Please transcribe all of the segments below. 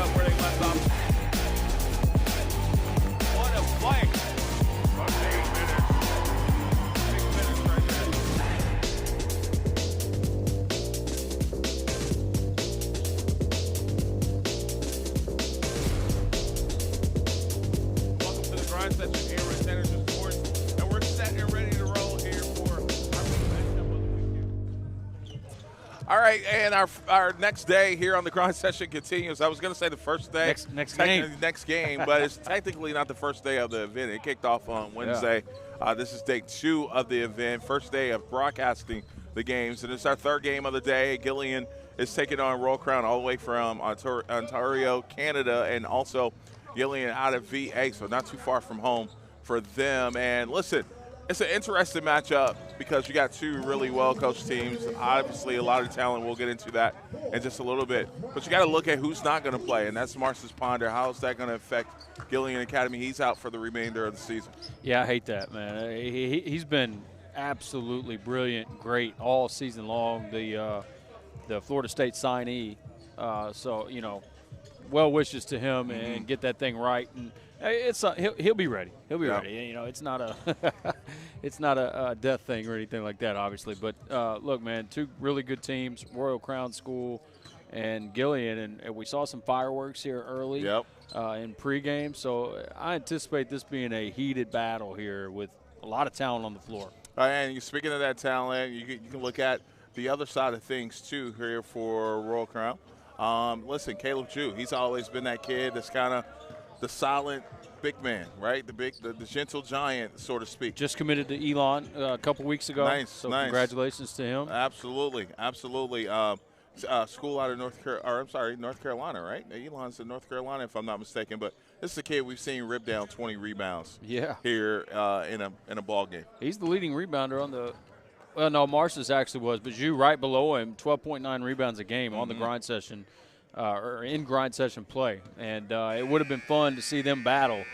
up where they left off. What a play. About 8 minutes. 6 minutes right there. Welcome to the grind session here with Tennis and Sports. And we're set and ready to roll here for our big matchup of the weekend. All right, and our next day here on the grind session continues. I was going to say the first day. Next game. Next game, but it's technically not the first day of the event. It kicked off on Wednesday. Yeah. This is day 2 of the event, first day of broadcasting the games. And it's our third game of the day. Gillion is taking on Royal Crown all the way from Ontario, Canada, and also Gillion out of VA, so not too far from home for them. And listen, it's an interesting matchup because you got two really well-coached teams. Obviously, a lot of talent. We'll get into that in just a little bit. But you got to look at who's not going to play, and that's Marcus Ponder. How is that going to affect Gillion Academy? He's out for the remainder of the season. Yeah, I hate that, man. He's been absolutely brilliant, great all season long. The Florida State signee. So, you know, well wishes to him and get that thing right. And he'll be ready. He'll be ready. You know, it's not a it's not a death thing or anything like that, obviously. But look, man, two really good teams, Royal Crown School and Gillion, and we saw some fireworks here early in pregame. So I anticipate this being a heated battle here with a lot of talent on the floor. And speaking of that talent, you can look at the other side of things too here for Royal Crown. Listen, Caleb Jew, he's always been that kid that's kind of the silent big man, right? The gentle giant, so to speak. Just committed to Elon a couple weeks ago. Nice, so nice. Congratulations to him. Absolutely, absolutely. School out of North Carolina, right? Elon's in North Carolina, if I'm not mistaken. But this is a kid we've seen rip down 20 rebounds. Here in a ball game. He's the leading rebounder on the. Well, no, Marcus actually was, but Jew right below him, 12.9 rebounds a game on the grind session. Or in grind session play. And it would have been fun to see them battle,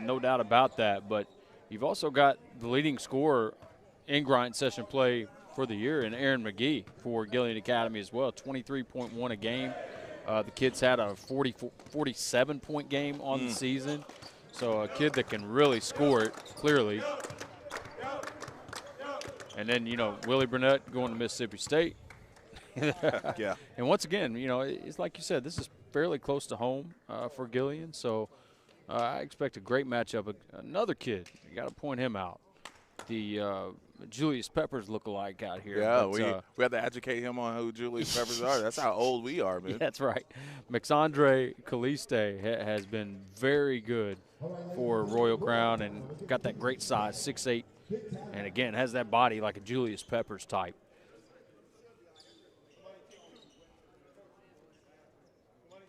no doubt about that. But you've also got the leading scorer in grind session play for the year in Aaron McGee for Gillion Academy as well, 23.1 a game. The kid's had a 47-point game on the season. So a kid that can really score it, clearly. And then, you know, Willie Burnett going to Mississippi State. Yeah. And once again, you know, it's like you said, this is fairly close to home for Gillion. So I expect a great matchup. Another kid, you got to point him out. The Julius Peppers lookalike out here. Yeah, but, we have to educate him on who Julius Peppers are. That's how old we are, man. Yeah, that's right. Maxandre Caliste has been very good for Royal Crown and got that great size, 6'8", and again has that body like a Julius Peppers type.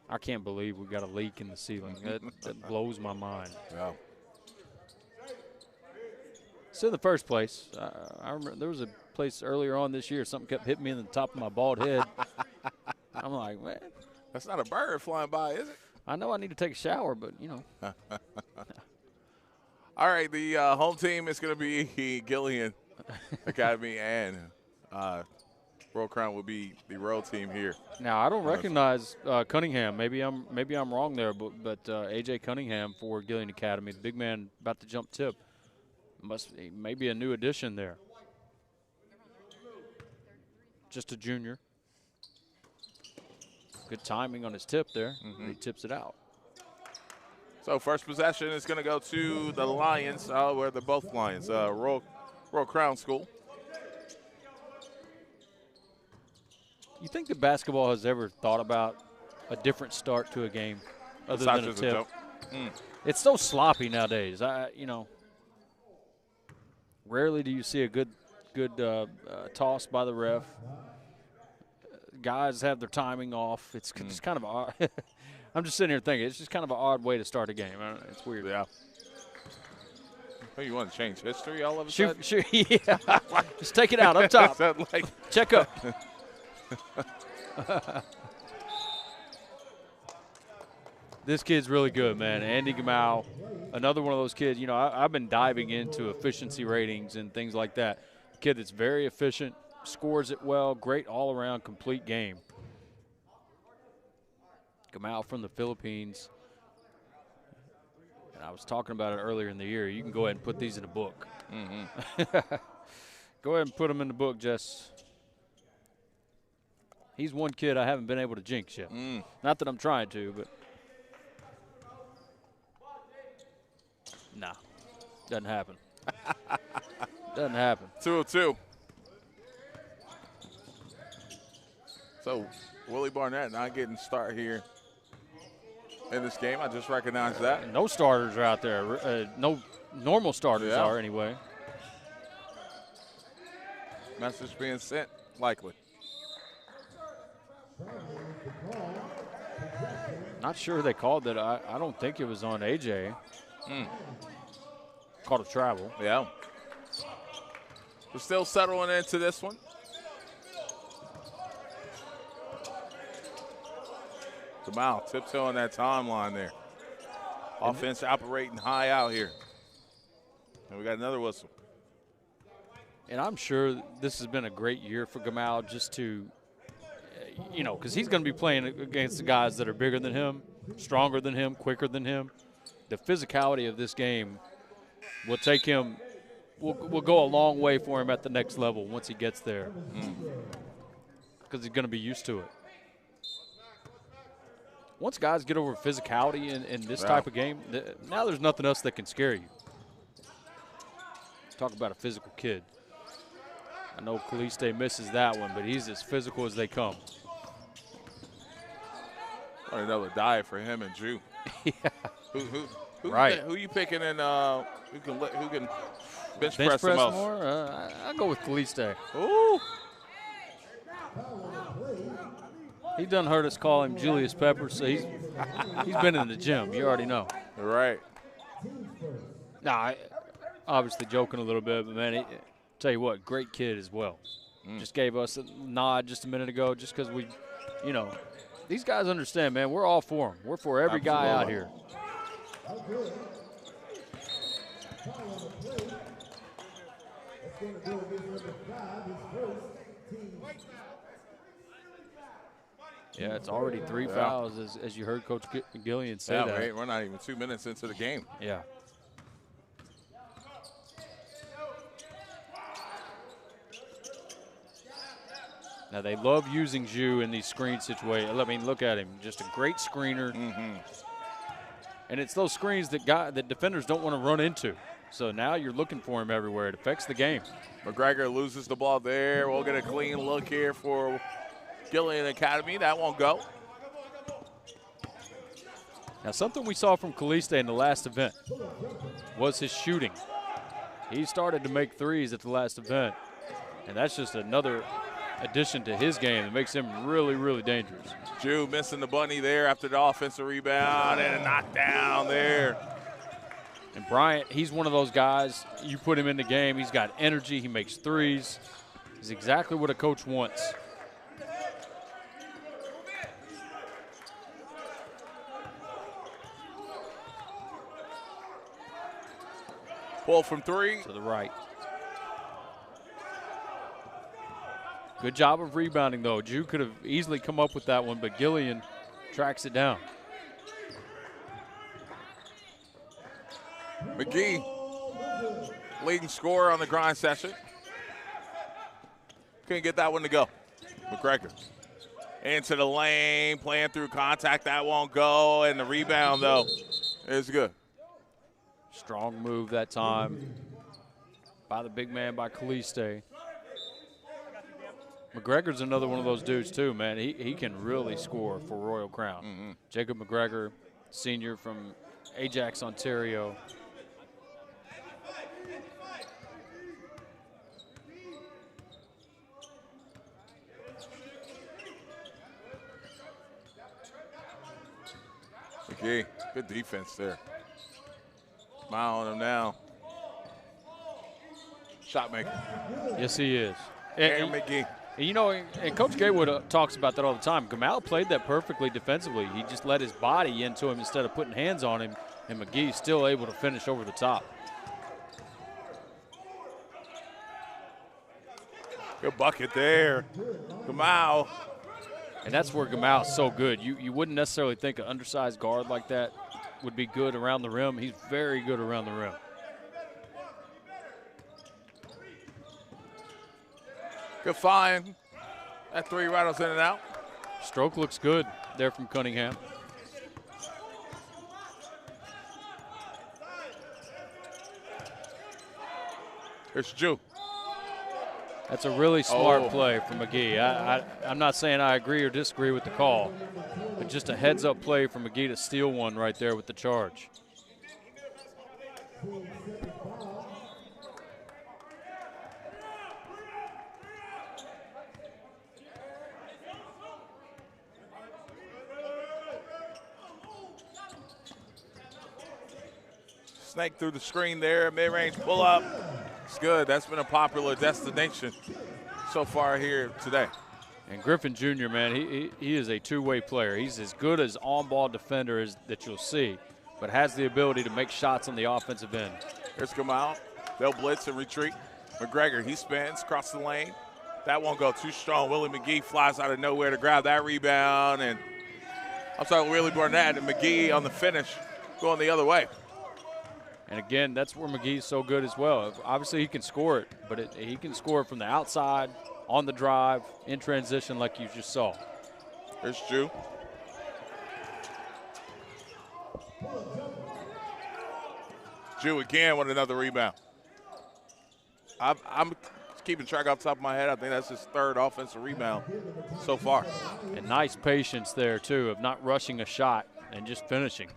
I can't believe we got a leak in the ceiling. That blows my mind. Yeah. So in the first place, I remember there was a place earlier on this year, something kept hitting me in the top of my bald head. I'm like, man. That's not a bird flying by, is it? I know I need to take a shower, but, you know. All right, the home team is going to be Gillion Academy, and Royal Crown will be the road team here. Now I don't recognize Cunningham. Maybe I'm wrong there, but AJ Cunningham for Gillion Academy, the big man about to jump tip, maybe a new addition there. Just a junior. Good timing on his tip there. He tips it out. So first possession is going to go to the Lions. Where they're both Lions. Royal Crown School. You think that basketball has ever thought about a different start to a game other than a tip? It's so sloppy nowadays. You know, rarely do you see a good toss by the ref. Guys have their timing off. It's just kind of odd. I'm just sitting here thinking it's just kind of an odd way to start a game. It's weird. Yeah. Oh, you want to change history all of a sudden? Sure, yeah. Just take it out up top. Check up. This kid's really good, man. Andy Gamau, another one of those kids. You know, I've been diving into efficiency ratings and things like that. A kid that's very efficient, scores it well, great all-around, complete game. Gamal from the Philippines. And I was talking about it earlier in the year. You can go ahead and put these in a book. Go ahead and put them in the book, Jess. He's one kid I haven't been able to jinx yet. Not that I'm trying to, but nah, doesn't happen. Doesn't happen. 2-2. So Willie Barnett not getting start here in this game. I just recognized that. And no starters are out there. No normal starters are anyway. Message being sent, likely. Not sure they called that. I don't think it was on AJ. Called a travel. Yeah. We're still settling into this one. Gamal tiptoeing that timeline there. Offense operating high out here. And we got another whistle. And I'm sure this has been a great year for Gamal just to, because he's going to be playing against the guys that are bigger than him, stronger than him, quicker than him. The physicality of this game will take him, will go a long way for him at the next level once he gets there. Because he's going to be used to it. Once guys get over physicality in this type of game, now there's nothing else that can scare you. Talk about a physical kid. I know Caliste misses that one, but he's as physical as they come. Another dive for him and Drew. Who you picking in? Who can bench press the most? More? I'll go with Caliste. Ooh. He done heard us call him Julius Pepper, so he's been in the gym. You already know. Right. Nah, obviously joking a little bit, but man, tell you what, great kid as well. Just gave us a nod just a minute ago, just because we, these guys understand, man. We're all for them. We're for every guy out here. Yeah, it's already 3 fouls, as you heard Coach Gillion say that. Right. We're not even 2 minutes into the game. Yeah. Now, they love using Zhu in these screen situations. I mean, look at him. Just a great screener. And it's those screens that defenders don't want to run into. So now you're looking for him everywhere. It affects the game. McGregor loses the ball there. We'll get a clean look here for Gillion Academy. That won't go. Now, something we saw from Caliste in the last event was his shooting. He started to make threes at the last event, and that's just another addition to his game that makes him really, really dangerous. Drew missing the bunny there after the offensive rebound and a knockdown there. And Bryant, he's one of those guys, you put him in the game, he's got energy, he makes threes. He's exactly what a coach wants. Pull from three. To the right. Good job of rebounding, though. Drew could have easily come up with that one, but Gillion tracks it down. McGee, leading scorer on the grind session. Couldn't get that one to go. McGregor into the lane, playing through contact. That won't go, and the rebound, though, is good. Strong move that time by the big man, by Caliste. McGregor's another one of those dudes, too, man. He can really score for Royal Crown. Jacob McGregor, senior from Ajax, Ontario. Okay, good defense there. Smile on him now. Shot maker. Yes, he is. Aaron McGee. And, you know, and Coach Gaywood talks about that all the time. Gamal played that perfectly defensively. He just let his body into him instead of putting hands on him, and McGee's still able to finish over the top. Good bucket there. Gamal And that's where Gamal is so good. You wouldn't necessarily think an undersized guard like that would be good around the rim. He's very good around the rim. Good find. That three rattles in and out. Stroke looks good there from Cunningham. Here's Jew. That's a really smart play from McGee. I'm not saying I agree or disagree with the call, but just a heads-up play from McGee to steal one right there with the charge. Snake through the screen there, mid-range pull-up. It's good. That's been a popular destination so far here today. And Griffin Jr., man, he is a two-way player. He's as good as on-ball defender as that you'll see, but has the ability to make shots on the offensive end. Here's Gamal. They'll blitz and retreat. McGregor, he spins across the lane. That won't go too strong. Willie McGee flies out of nowhere to grab that rebound. And I'm sorry, Willie Barnett and McGee on the finish going the other way. And again, that's where McGee's so good as well. Obviously, he can score it, but he can score it from the outside, on the drive, in transition like you just saw. There's Jew. Jew again with another rebound. I'm keeping track off the top of my head. I think that's his third offensive rebound so far. And nice patience there, too, of not rushing a shot and just finishing.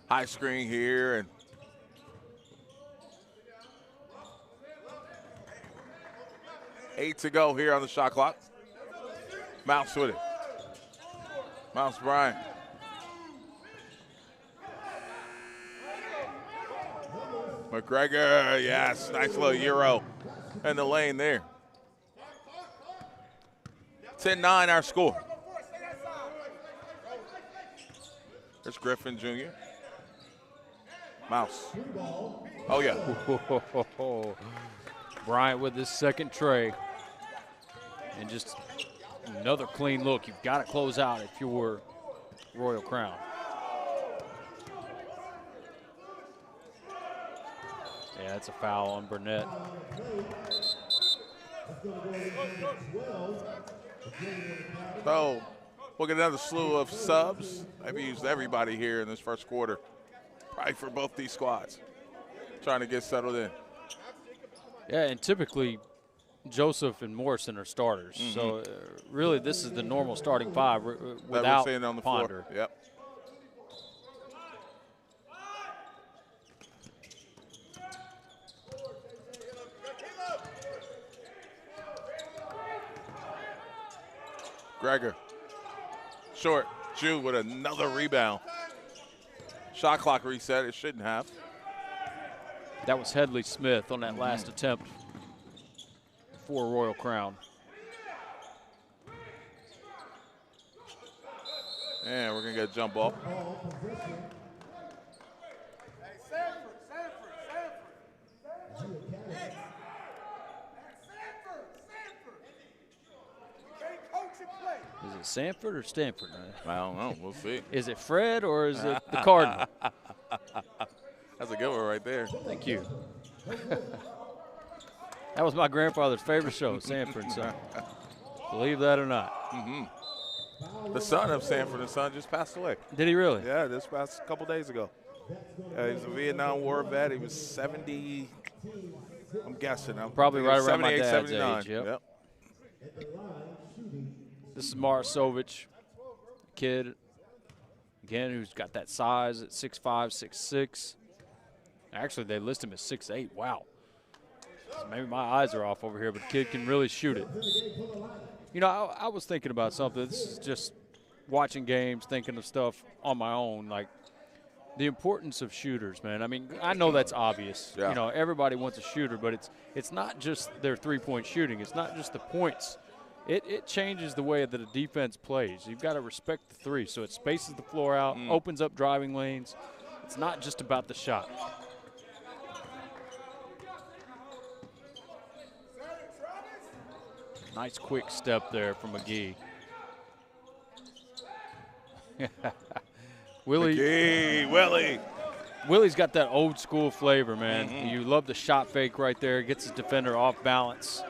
High screen here, and eight to go here on the shot clock. Mounts with it. Mounts Bryant. McGregor, yes, nice little Euro in the lane there. 10-9 our score. There's Griffin Jr. Mouse. Oh, yeah. Bryant with his second tray. And just another clean look. You've got to close out if you're Royal Crown. Yeah, it's a foul on Burnett. So we'll get another slew of subs. I've used everybody here in this first quarter. Probably for both these squads. Trying to get settled in. Yeah, and typically Joseph and Morrison are starters. Mm-hmm. So really this is the normal starting five without on the Ponder. Floor. Yep. Gregor. Short. Jew with another rebound. Shot clock reset. It shouldn't have. That was Headley Smith on that last attempt for Royal Crown. And we're going to get a jump ball. Is it Sanford or Stanford? I don't know. We'll see. Is it Fred or is it the Cardinal? That's a good one right there. Thank you. That was my grandfather's favorite show, Sanford and Son. Believe that or not. The son of Sanford and Son just passed away. Did he really? Yeah, this past a couple days ago. He was a Vietnam War vet. He was 70, I'm guessing. Probably right around my dad's 79. age. Yep. This is Marasovich, kid, again, who's got that size at 6'5", 6'6". Actually, they list him as 6'8". Wow. So maybe my eyes are off over here, but the kid can really shoot it. You know, I was thinking about something. This is just watching games, thinking of stuff on my own, like the importance of shooters, man. I mean, I know that's obvious. Yeah. You know, everybody wants a shooter, but it's not just their three-point shooting. It's not just the points. It changes the way that a defense plays. You've got to respect the three, so it spaces the floor out, opens up driving lanes. It's not just about the shot. Nice quick step there from McGee. Willie. Willie's got that old school flavor, man. You love the shot fake right there. Gets his defender off balance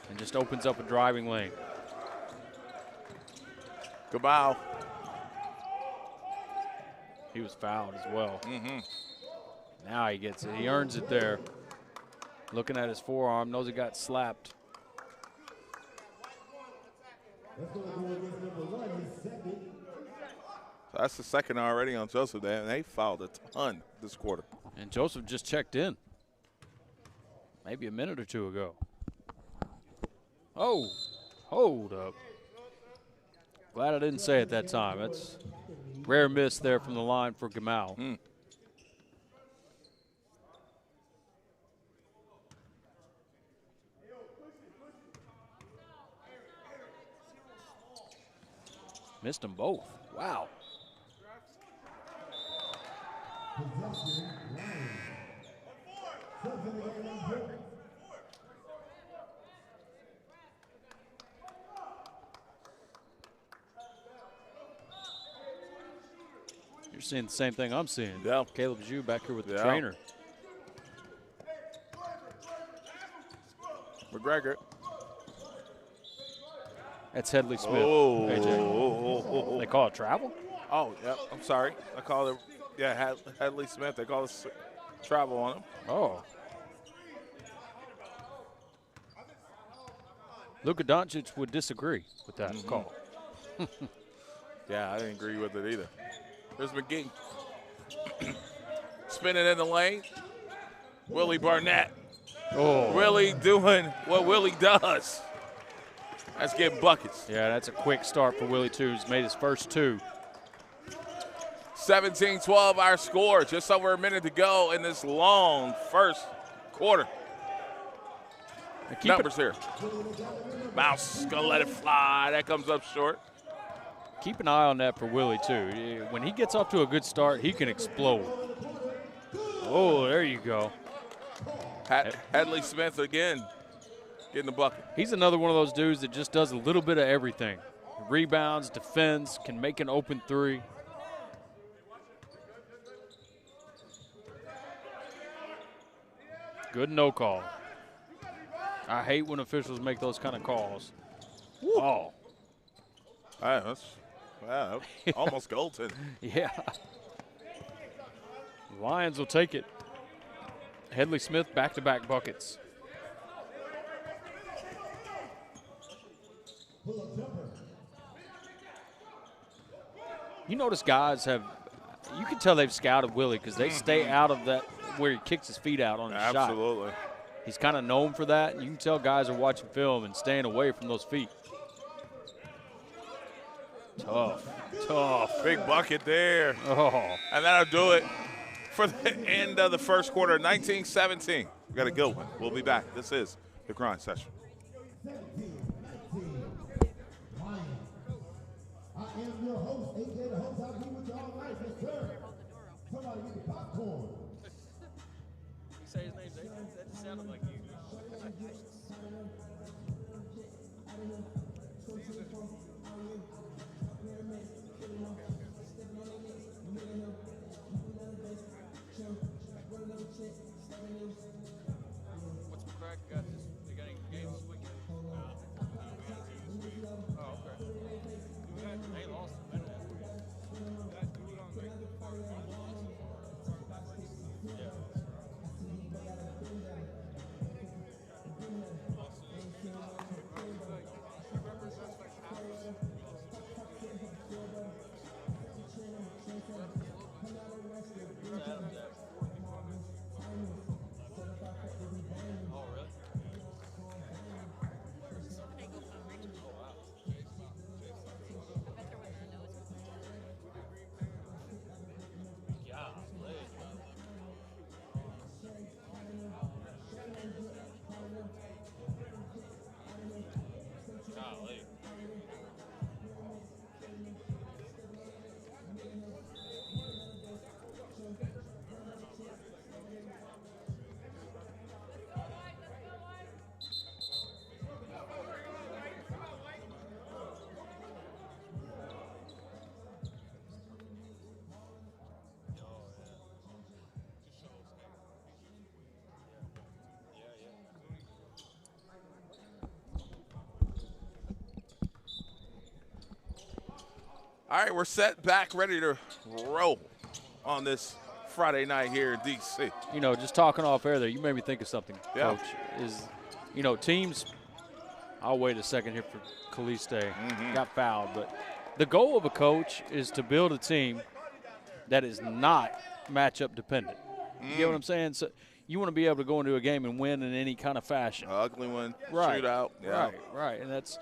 and just opens up a driving lane. Cabal. He was fouled as well. Now he gets it. He earns it there. Looking at his forearm, knows he got slapped. So that's the second already on Joseph. They fouled a ton this quarter. And Joseph just checked in. Maybe a minute or two ago. Oh, hold up. Glad I didn't say it that time. That's rare miss there from the line for Gamal. Missed them both. Wow. You're seeing the same thing I'm seeing. Yeah. Caleb Zhu back here with the trainer. McGregor. That's Headley Smith. Oh. AJ. They call it travel? Oh, yeah. I'm sorry. I call it, Headley Smith. They call it travel on him. Oh. Luka Doncic would disagree with that call. Yeah, I didn't agree with it either. There's McGee. Spinning in the lane. Willie Barnett. Oh. Willie doing what Willie does. That's getting buckets. Yeah, that's a quick start for Willie, too. He's made his first two. 17-12 our score. Just over a minute to go in this long first quarter. Numbers here. Mouse gonna let it fly. That comes up short. Keep an eye on that for Willie, too. When he gets off to a good start, he can explode. Oh, there you go. Headley Smith again getting the bucket. He's another one of those dudes that just does a little bit of everything. Rebounds, defends, can make an open three. Good no call. I hate when officials make those kind of calls. Woo. Oh. That's almost goaltending. Yeah. Lions will take it. Headley Smith back-to-back buckets. You notice guys have, you can tell they've scouted Willie because they stay out of that where he kicks his feet out on his shot. Absolutely. He's kind of known for that. You can tell guys are watching film and staying away from those feet. Tough. Big bucket there. Oh. And that'll do it for the end of the first quarter, 19-17. We got a good one. We'll be back. This is the Grind Session. I am your host, AJ the host. I'll be with you all night, yes, sir. Somebody get the popcorn. You say his name, that just sounded like you. What's the crack? Got this? They got any games this weekend? Oh, okay. They lost. Yeah. All right, we're set, back, ready to roll on this Friday night here in D.C. You know, just talking off air there, you made me think of something, Yeah. Coach. You know, teams, I'll wait a second here for Caliste. Got fouled. But the goal of a coach is to build a team that is not matchup dependent. You get what I'm saying? So you want to be able to go into a game and win in any kind of fashion. Ugly one, Right. shootout. Yeah. Right. And that's,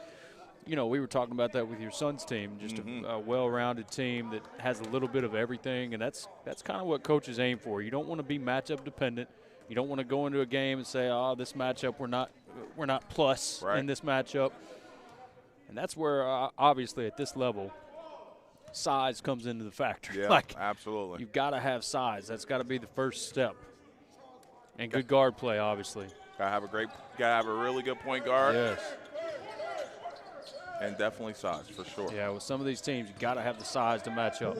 you know, we were talking about that with your son's team, just a well-rounded team that has a little bit of everything, and that's kind of what coaches aim for. You don't want to be matchup dependent. You don't want to go into a game and say, "Oh, this matchup we're not plus in this matchup." And that's where obviously at this level, size comes into the factor. Yeah, like absolutely. you've got to have size. That's got to be the first step. And good guard play, obviously. Gotta have a really good point guard. Yes. And definitely size for sure. Yeah, with some of these teams, you got to have the size to match up.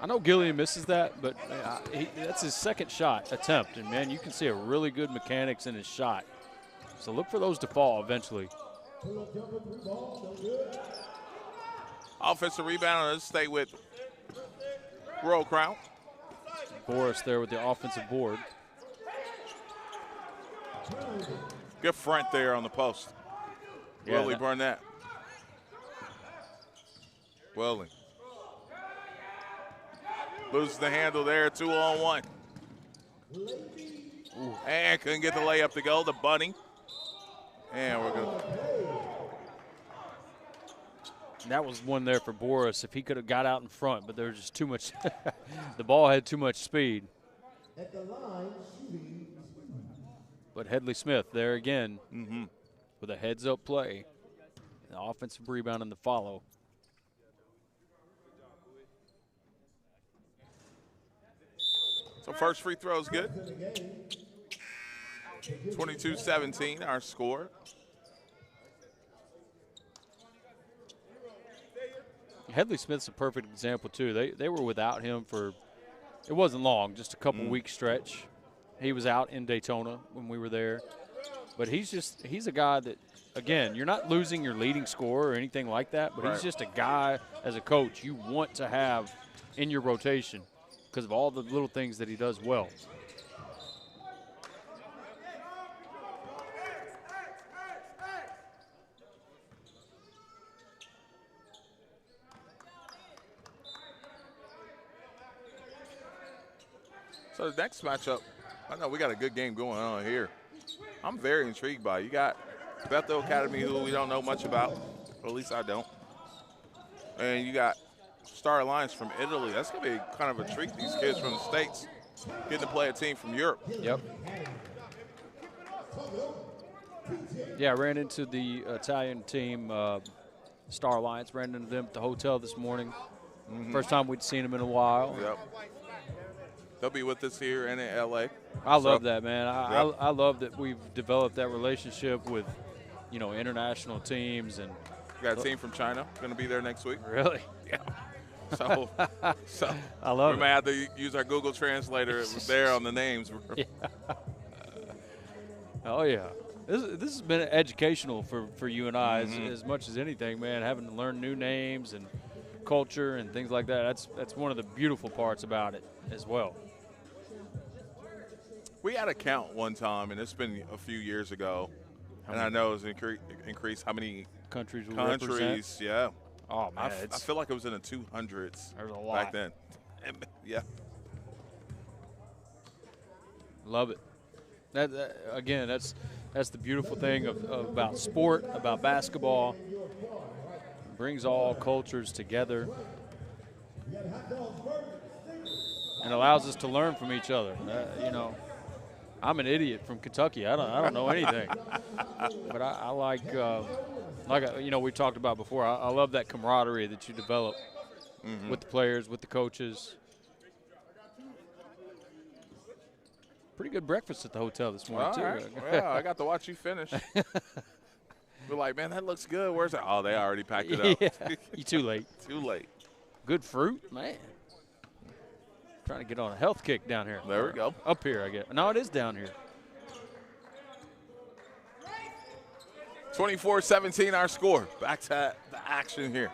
I know Gillion misses that, but that's his second shot attempt. And, man, you can see a really good mechanics in his shot. So look for those to fall eventually. Offensive rebound. Let's stay with Royal Crown. Boris there with the offensive board. Good front there on the post. Yeah, Willie Burnett. Willie. Loses the handle there, 2-on-1. And couldn't get the layup to go, the bunny. And we're good. That was one there for Boris. If he could have got out in front, but there was just too much. The ball had too much speed. At the line, shooting. But Headley Smith there again with a heads-up play. The offensive rebound and the follow. So first free throw is good. 22-17, our score. Headley Smith's a perfect example, too. They were without him for, it wasn't long, just a couple week stretch. He was out in Daytona when we were there. But he's a guy that, again, you're not losing your leading scorer or anything like that, but he's just a guy, as a coach, you want to have in your rotation because of all the little things that he does well. So the next matchup, I know we got a good game going on here. I'm very intrigued by it. You got Bethel Academy, who we don't know much about, or at least I don't. And you got Star Alliance from Italy. That's going to be kind of a treat, these kids from the States getting to play a team from Europe. Yep. Yeah, I ran into the Italian team, Star Alliance, ran into them at the hotel this morning. First time we'd seen them in a while. Yep. They'll be with us here in L.A. I love that, man. I love that we've developed that relationship with, you know, international teams. And We got a team from China going to be there next week. really, Yeah. So I love we it. may have to use our Google Translator there on the names. Oh yeah, this has been educational for you and I as much as anything, man. Having to learn new names and culture and things like that. That's one of the beautiful parts about it as well. We had a count one time, and it's been a few years ago, and I know it's increased how many Countries will represent. countries. Yeah. Oh man, I feel like it was in the 200s There's a lot. back then. Yeah. Love it. That again, that's the beautiful thing about sport, about basketball. It brings all cultures together and allows us to learn from each other. You know, I'm an idiot from Kentucky. I don't know anything, but I like you know we talked about before. I love that camaraderie that you develop with the players, with the coaches. Pretty good breakfast at the hotel this morning, too. Right. Yeah, I got to watch you finish. We're like, man, that looks good. Where's that? Oh, they already packed it up. Yeah, you too late. Too late. Good fruit, man. Trying to get on a health kick down here. There we go. Up here, I guess. No, it is down here. 24-17 our score. Back to the action here.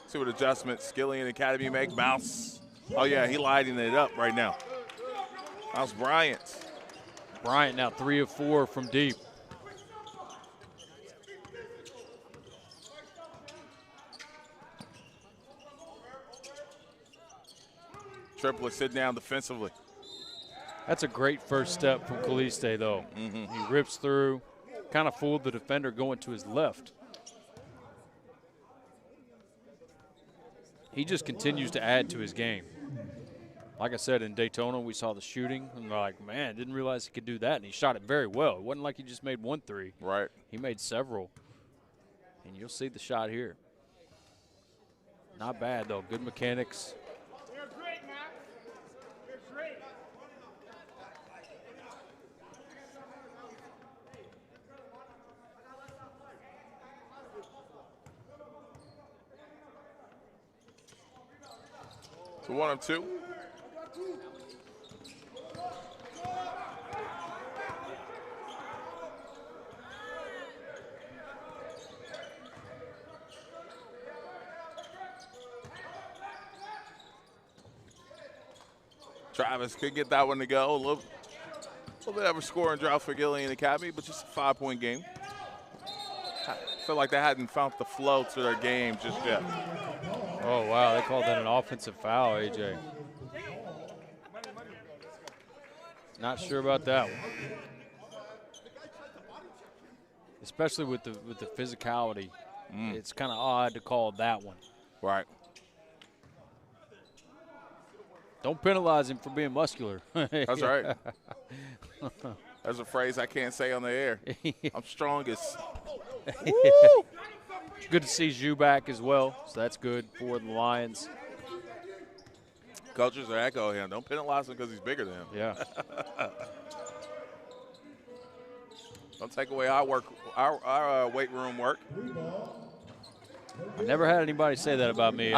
See what adjustments Gillion Academy make. Mouse. Oh, yeah, he lighting it up right now. Mouse Bryant. Bryant now 3 of 4 from deep. Triplet sitting down defensively. That's a great first step from Caliste, though. He rips through, kind of fooled the defender going to his left. He just continues to add to his game. Like I said, in Daytona, we saw the shooting, and we're like, man, didn't realize he could do that, and he shot it very well. It wasn't like he just made 1 3. Right. He made several, and you'll see the shot here. Not bad, though. Good mechanics. You're great, Matt. You're great. So 1 of 2. Travis could get that one to go. A little bit of a scoring drought for Gillion Academy, but just a 5-point game. I feel like they hadn't found the flow to their game just yet. Oh, wow, they called that an offensive foul, AJ. Not sure about that one. Especially with the physicality. It's kind of odd to call that one. Right. Don't penalize him for being muscular. That's right. That's a phrase I can't say on the air. I'm strongest. Good to see Zhu back as well, so that's good for the Lions. Coaches are echoing him. Don't penalize him because he's bigger than him. Yeah. Don't take away our weight room work. I never had anybody say that about me.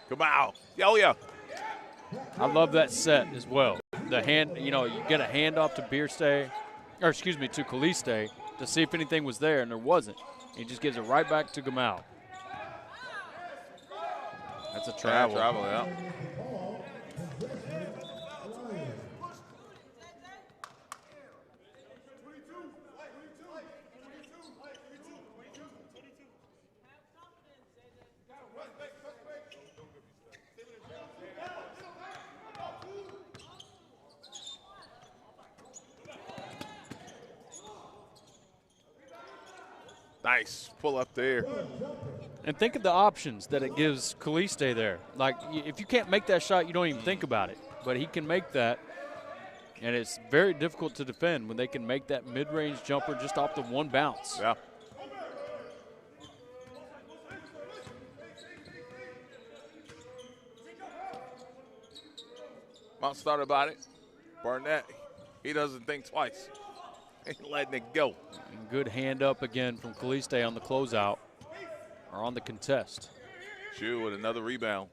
Come on. Oh, yeah. I love that set as well. The hand, you get a handoff to to Caliste to see if anything was there, and there wasn't. He just gives it right back to Gamal. That's a travel. Yeah, travel, yeah. Nice pull up there. And think of the options that it gives Caliste there. Like, if you can't make that shot, you don't even think about it. But he can make that, and it's very difficult to defend when they can make that mid-range jumper just off the one bounce. Yeah. Mount started about it. Barnett, he doesn't think twice. He's letting it go. And good hand up again from Caliste on the closeout, or on the contest. Zhu with another rebound.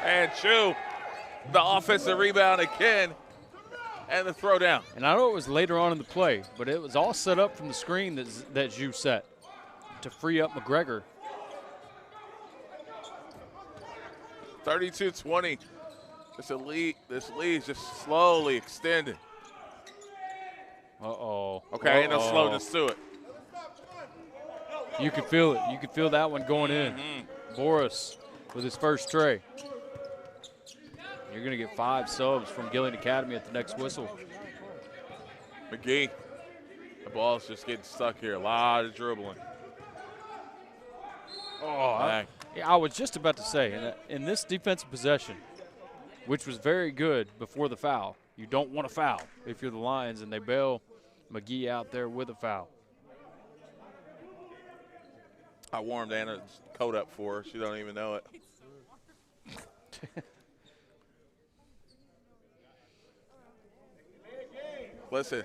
And Zhu, the offensive rebound again, and the throw down. And I know it was later on in the play, but it was all set up from the screen that Zhu set to free up McGregor. 32-20. This lead is just slowly extending. Uh-oh. Okay, ain't no slowness to it. You could feel it. You could feel that one going in. Boris with his first tray. You're going to get 5 subs from Gillion Academy at the next whistle. McGee, the ball's just getting stuck here. A lot of dribbling. Oh, I was just about to say, in this defensive possession, which was very good before the foul, you don't want to foul if you're the Lions, and they bail McGee out there with a foul. I warmed Anna's coat up for her. She don't even know it. Listen,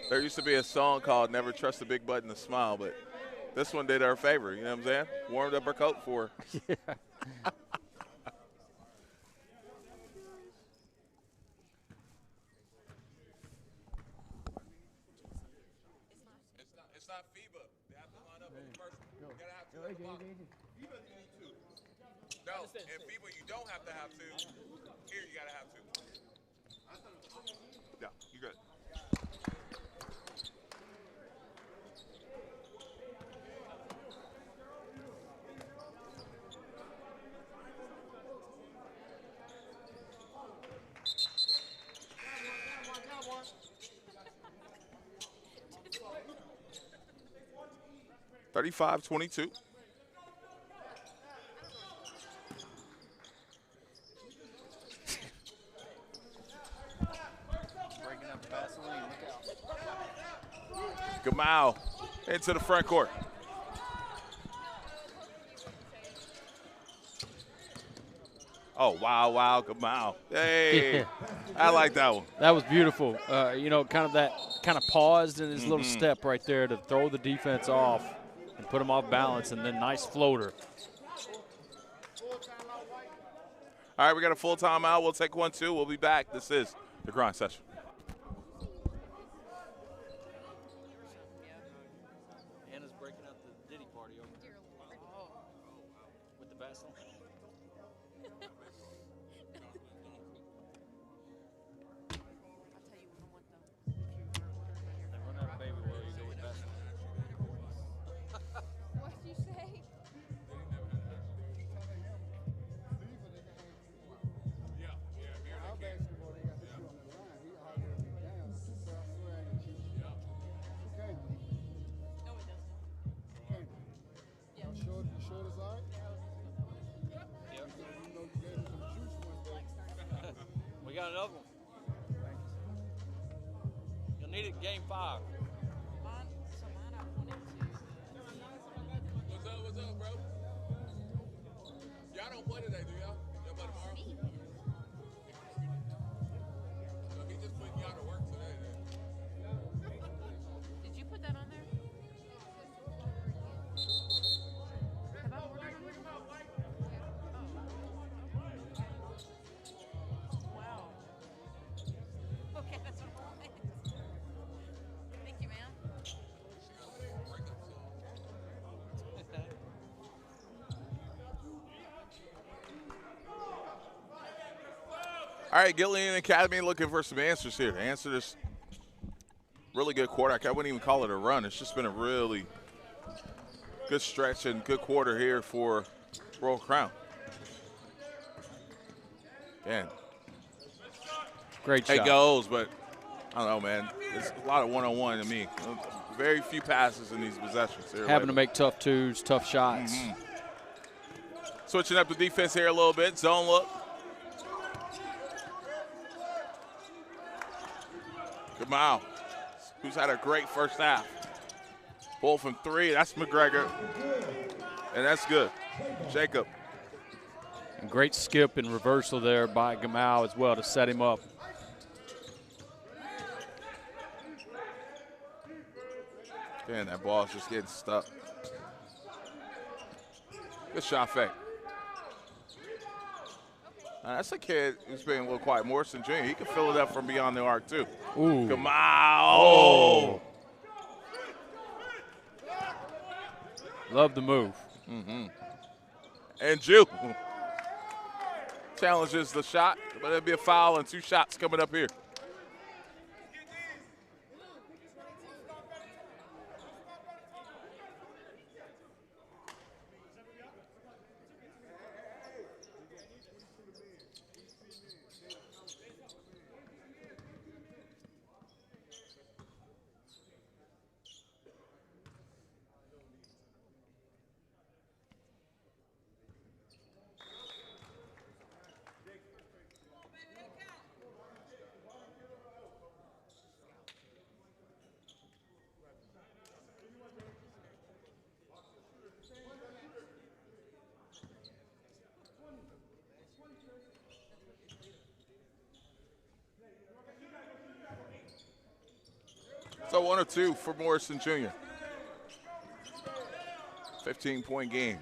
there used to be a song called Never Trust a Big Button to Smile, but this one did her a favor. You know what I'm saying? Warmed up her coat for her. Yeah. It's not FIBA. They have to line up with the first one. You gotta have two at the bottom. FIBA, you need two. No, in FIBA, you don't have to have two. Here, you gotta have two. Yeah, you good. $35-22. Breaking up Vaseline. Look out. Gamal into the front court. Oh, wow, Gamal. Hey, Yeah. I like that one. That was beautiful. You know, kind of paused in his little step right there to throw the defense off and put him off balance, and then nice floater. All right, we got a full timeout. We'll take 1-2. We'll be back. This is the grind session. Anna's breaking up the Diddy party over here. With the Vaseline. They run out of baby oil, you go with Vaseline. What'd you say? No, it doesn't. We got another one. You'll need it in game 5. Mine I wanted to. What's up, bro? Y'all don't play today, do y'all? Y'all play tomorrow? So he just putting y'all to work today, then. Did you put that on there? Have I ordered on there? Oh. Wow. Okay, that's what it is. Thank you, man. All right, Gillion Academy looking for some answers here. To answer this really good quarter. I wouldn't even call it a run. It's just been a really good stretch and good quarter here for Royal Crown. Man, Great shot. it goes, but I don't know, man. It's a lot of one-on-one to me. Very few passes in these possessions here. Having to make tough twos, tough shots. Switching up the defense here a little bit. Zone look. Gamal, who's had a great first half. Pull from 3. That's McGregor. And that's good. Jacob. And great skip and reversal there by Gamal as well to set him up. Man, that ball's just getting stuck. Good shot fake. Now, that's a kid who's been a little quiet. Morrison Jr., he can fill it up from beyond the arc, too. Ooh. Gamal. Oh. Love the move. And Jew challenges the shot, but it'll be a foul and 2 shots coming up here. So 1 or 2 for Morrison Jr. 15-point game.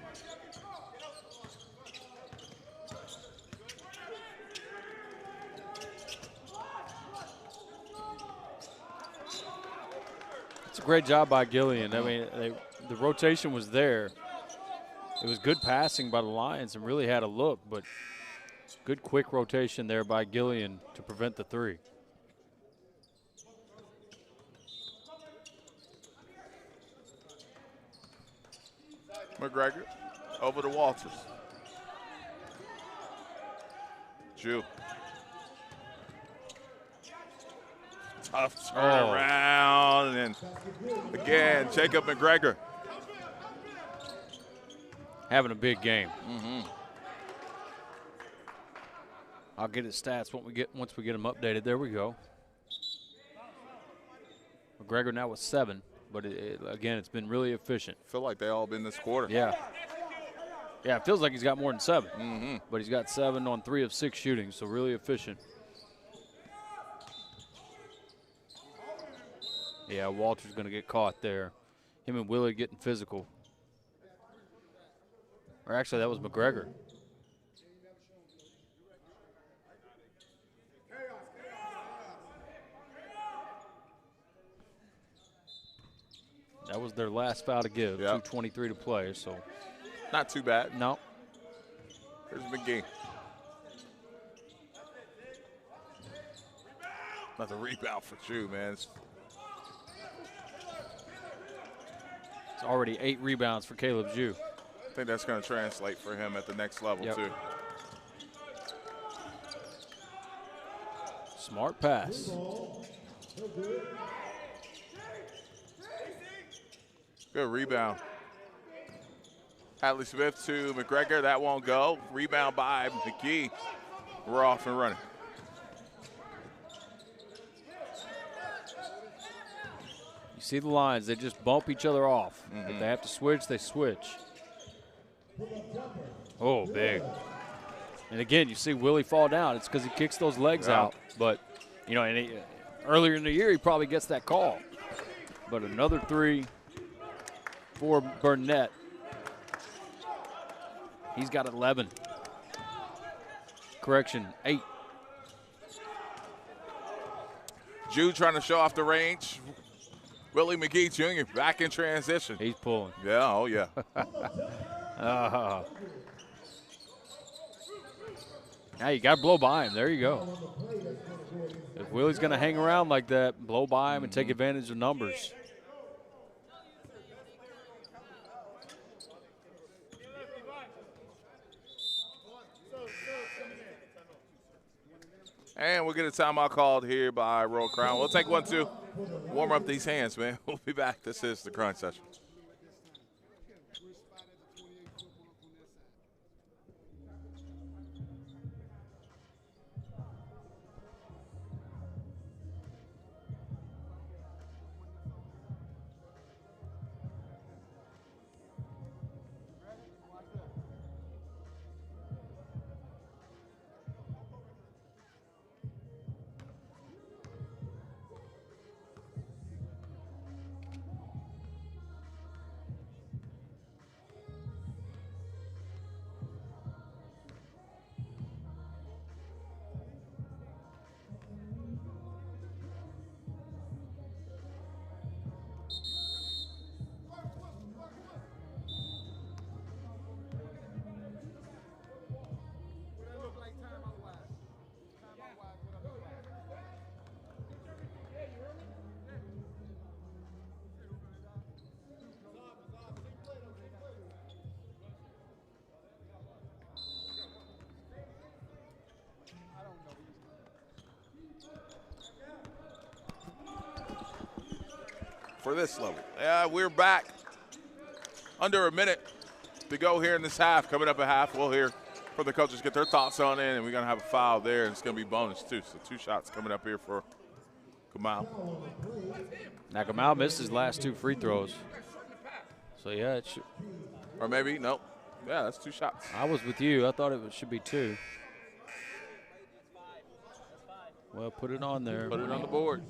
It's a great job by Gillion. I mean, the rotation was there. It was good passing by the Lions and really had a look, but good quick rotation there by Gillion to prevent the 3. McGregor over to Walters. Jew. Tough turnaround. And again, Jacob McGregor. Having a big game. I'll get his stats once we get him updated. There we go. McGregor now with 7, but again, it's been really efficient. Feel like they all been this quarter. Yeah. Yeah, it feels like he's got more than 7. But he's got 7 on 3 of 6 shooting, so really efficient. Yeah, Walter's going to get caught there. Him and Willie getting physical. Or actually, that was McGregor. That was their last foul to give. Yep. 2:23 to play, so. Not too bad. No. Here's McGee. Another rebound for Jew, man. It's already 8 rebounds for Caleb Jew. I think that's going to translate for him at the next level, too. Smart pass. Good rebound. Hadley Smith to McGregor. That won't go. Rebound by McGee. We're off and running. You see the lines. They just bump each other off. If they have to switch, they switch. Oh, big. And again, you see Willie fall down. It's because he kicks those legs out. But, you know, earlier in the year, he probably gets that call. But another 3 for Burnett. He's got 11. Correction, 8. Jew trying to show off the range. Willie McGee Jr. back in transition. He's pulling. Yeah, oh yeah. Now you got to blow by him. There you go. If Willie's going to hang around like that, blow by him and take advantage of numbers. And we'll get a timeout called here by Royal Crown. We'll take 1, 2. Warm up these hands, man. We'll be back. This is the Crunch Session. For this level. We're back. Under a minute to go here in this half. Coming up at half, we'll hear from the coaches get their thoughts on it, and we're going to have a foul there, and it's going to be bonus too. So 2 shots coming up here for Kamal. Now Kamal missed his last 2 free throws. So, yeah, it should. Or maybe, no. Yeah, that's 2 shots. I was with you. I thought it should be 2. Well, put it on there. Put it on the board.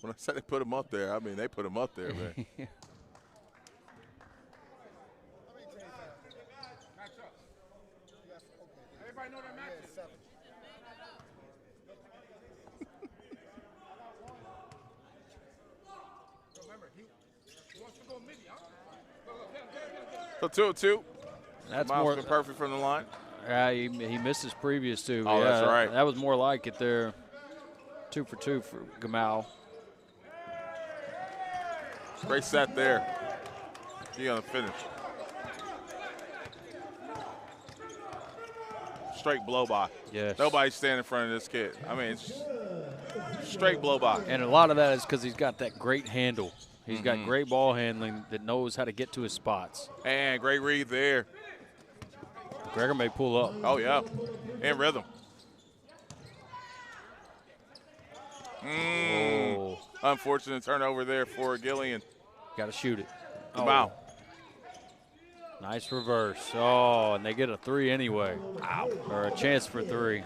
When I said they put him up there, I mean they put him up there, man. Everybody know their matches. Remember, he wants to go midi, huh? So 2-2. That's Miles more been perfect from the line. Yeah, he missed his previous two. Oh, yeah, that's right. That was more like it there. 2 for 2 for Gamal. Great set there. He on the finish. Straight blow by. Yes. Nobody's standing in front of this kid. I mean, it's straight blow by. And a lot of that is because he's got that great handle. He's got great ball handling that knows how to get to his spots. And great read there. Gregor may pull up. Oh, yeah. In rhythm. Oh. Unfortunate turnover there for Gillion. Got to shoot it. Wow. Nice reverse. Oh, and they get a 3 anyway. Ow. Or a chance for 3.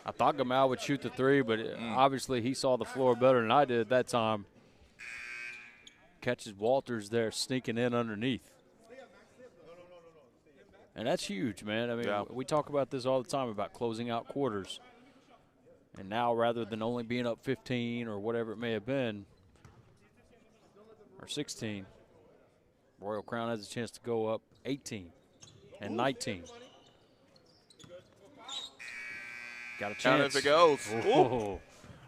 I thought Gamal would shoot the 3, but obviously he saw the floor better than I did at that time. Catches Walters there sneaking in underneath. And that's huge, man. I mean, we talk about this all the time about closing out quarters. And now rather than only being up 15 or whatever it may have been, or 16, Royal Crown has a chance to go up 18 and 19. Got a chance. Count if it goes. All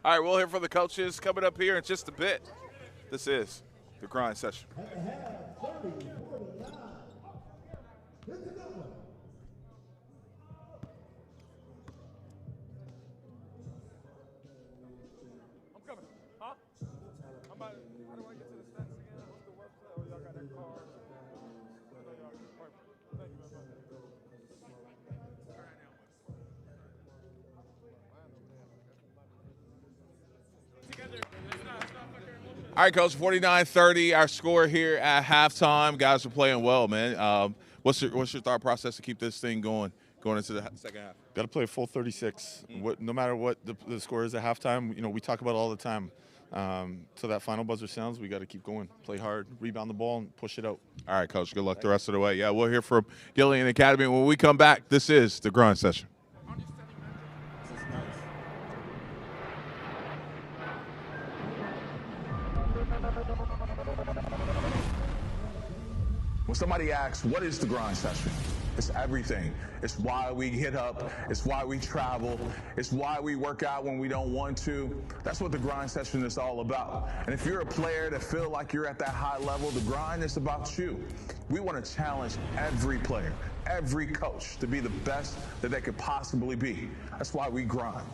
right, we'll hear from the coaches coming up here in just a bit. This is the grind session. All right, Coach, 49-30, our score here at halftime. Guys are playing well, man. What's your thought process to keep this thing going into the second half? Got to play a full 36. No matter what the score is at halftime, we talk about it all the time. Till that final buzzer sounds, we got to keep going. Play hard, rebound the ball, and push it out. All right, Coach, good luck the rest of the way. Yeah, we'll hear from Gillion Academy. When we come back, this is the grind session. When somebody asks, what is the grind session? It's everything. It's why we hit up. It's why we travel. It's why we work out when we don't want to. That's what the grind session is all about. And if you're a player that feel like you're at that high level, the grind is about you. We want to challenge every player, every coach to be the best that they could possibly be. That's why we grind.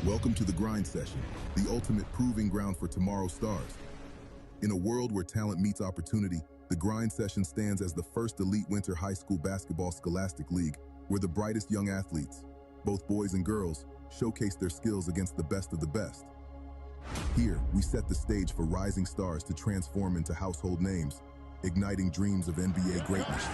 Welcome to the grind session, the ultimate proving ground for tomorrow's stars. In a world where talent meets opportunity, the grind session stands as the first elite winter high school basketball scholastic league, where the brightest young athletes, both boys and girls, showcase their skills against the best of the best. Here, we set the stage for rising stars to transform into household names, igniting dreams of NBA greatness.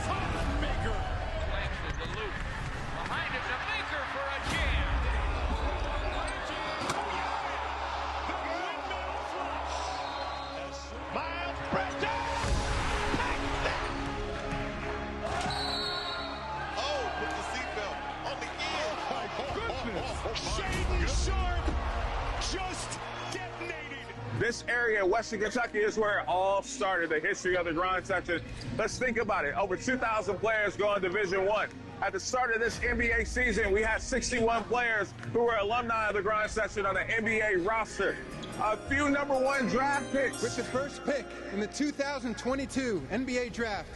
This area of Western Kentucky is where it all started, the history of the grind section. Let's think about it. Over 2,000 players going Division I. At the start of this NBA season, we had 61 players who were alumni of the grind section on the NBA roster. A few #1 draft picks. With the first pick in the 2022 NBA draft,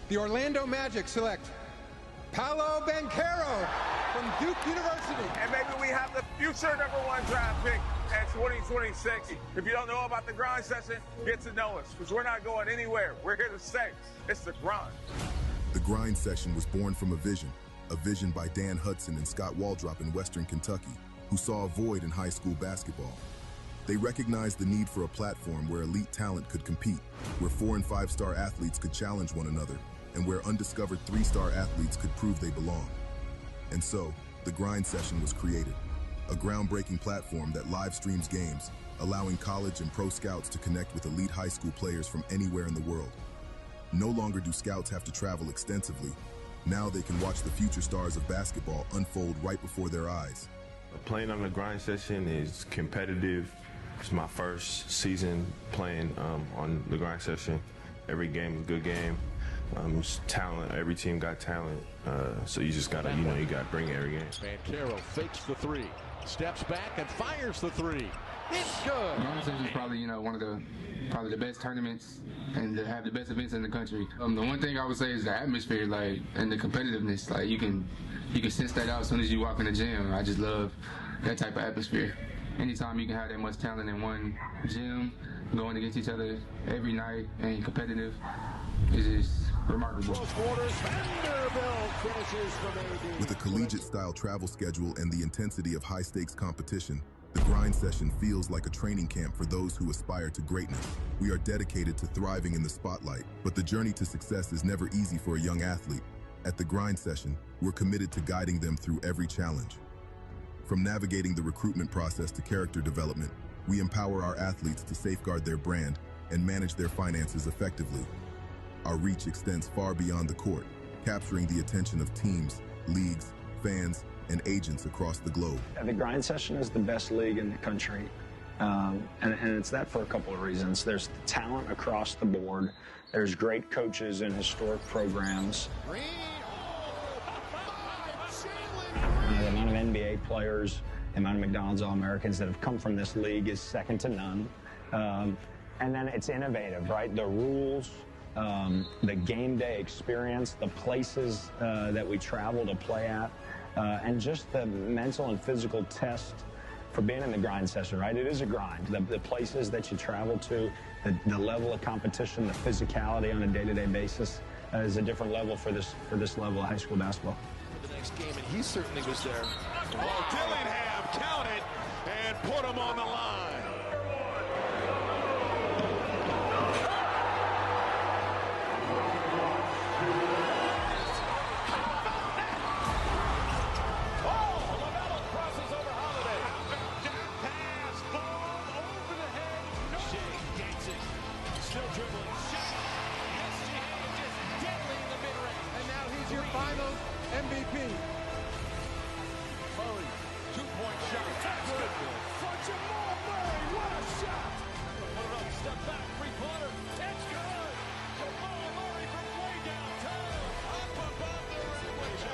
the Orlando Magic select Paolo Banchero from Duke University. And maybe we have the future #1 draft pick at 2026. If you don't know about the grind session, get to know us, because we're not going anywhere. We're here to stay. It's the grind. The grind session was born from a vision by Dan Hudson and Scott Waldrop in Western Kentucky, who saw a void in high school basketball. They recognized the need for a platform where elite talent could compete, where 4- and 5-star athletes could challenge one another, and where undiscovered 3-star athletes could prove they belong. And so, the grind session was created, a groundbreaking platform that live streams games, allowing college and pro scouts to connect with elite high school players from anywhere in the world. No longer do scouts have to travel extensively. Now they can watch the future stars of basketball unfold right before their eyes. Playing on the grind session is competitive. It's my first season playing on the grind session. Every game is a good game. It's talent. Every team got talent. So you just gotta, you gotta bring it every game. Banchero fakes the three, steps back and fires the three. It's good. The grind session is probably, one of the best tournaments and to have the best events in the country. The one thing I would say is the atmosphere, and the competitiveness. You can sense that out as soon as you walk in the gym. I just love that type of atmosphere. Anytime you can have that much talent in one gym, going against each other every night and competitive, is just remarkable. With a collegiate-style travel schedule and the intensity of high-stakes competition, the grind session feels like a training camp for those who aspire to greatness. We are dedicated to thriving in the spotlight, but the journey to success is never easy for a young athlete. At the grind session, we're committed to guiding them through every challenge. From navigating the recruitment process to character development, we empower our athletes to safeguard their brand and manage their finances effectively. Our reach extends far beyond the court, capturing the attention of teams, leagues, fans, and agents across the globe. The grind session is the best league in the country, and it's that for a couple of reasons. There's talent across the board. There's great coaches and historic programs. The amount of NBA players, the amount of McDonald's All-Americans that have come from this league is second to none. And then it's innovative, right? The rules, the game day experience, the places that we travel to play at, and just the mental and physical test for being in the grind session, right? It is a grind. The places that you travel to, the level of competition, the physicality on a day-to-day basis is a different level for this level of high school basketball. The next game, and he certainly was there. Oh, Dillingham counted and put him on the line. MVP. Murray, two-point shot. That's good. For Jamal Murray, what a shot! Put it up, step back, three-pointer. It's good. Jamal Murray from way downtown. Up above the rim.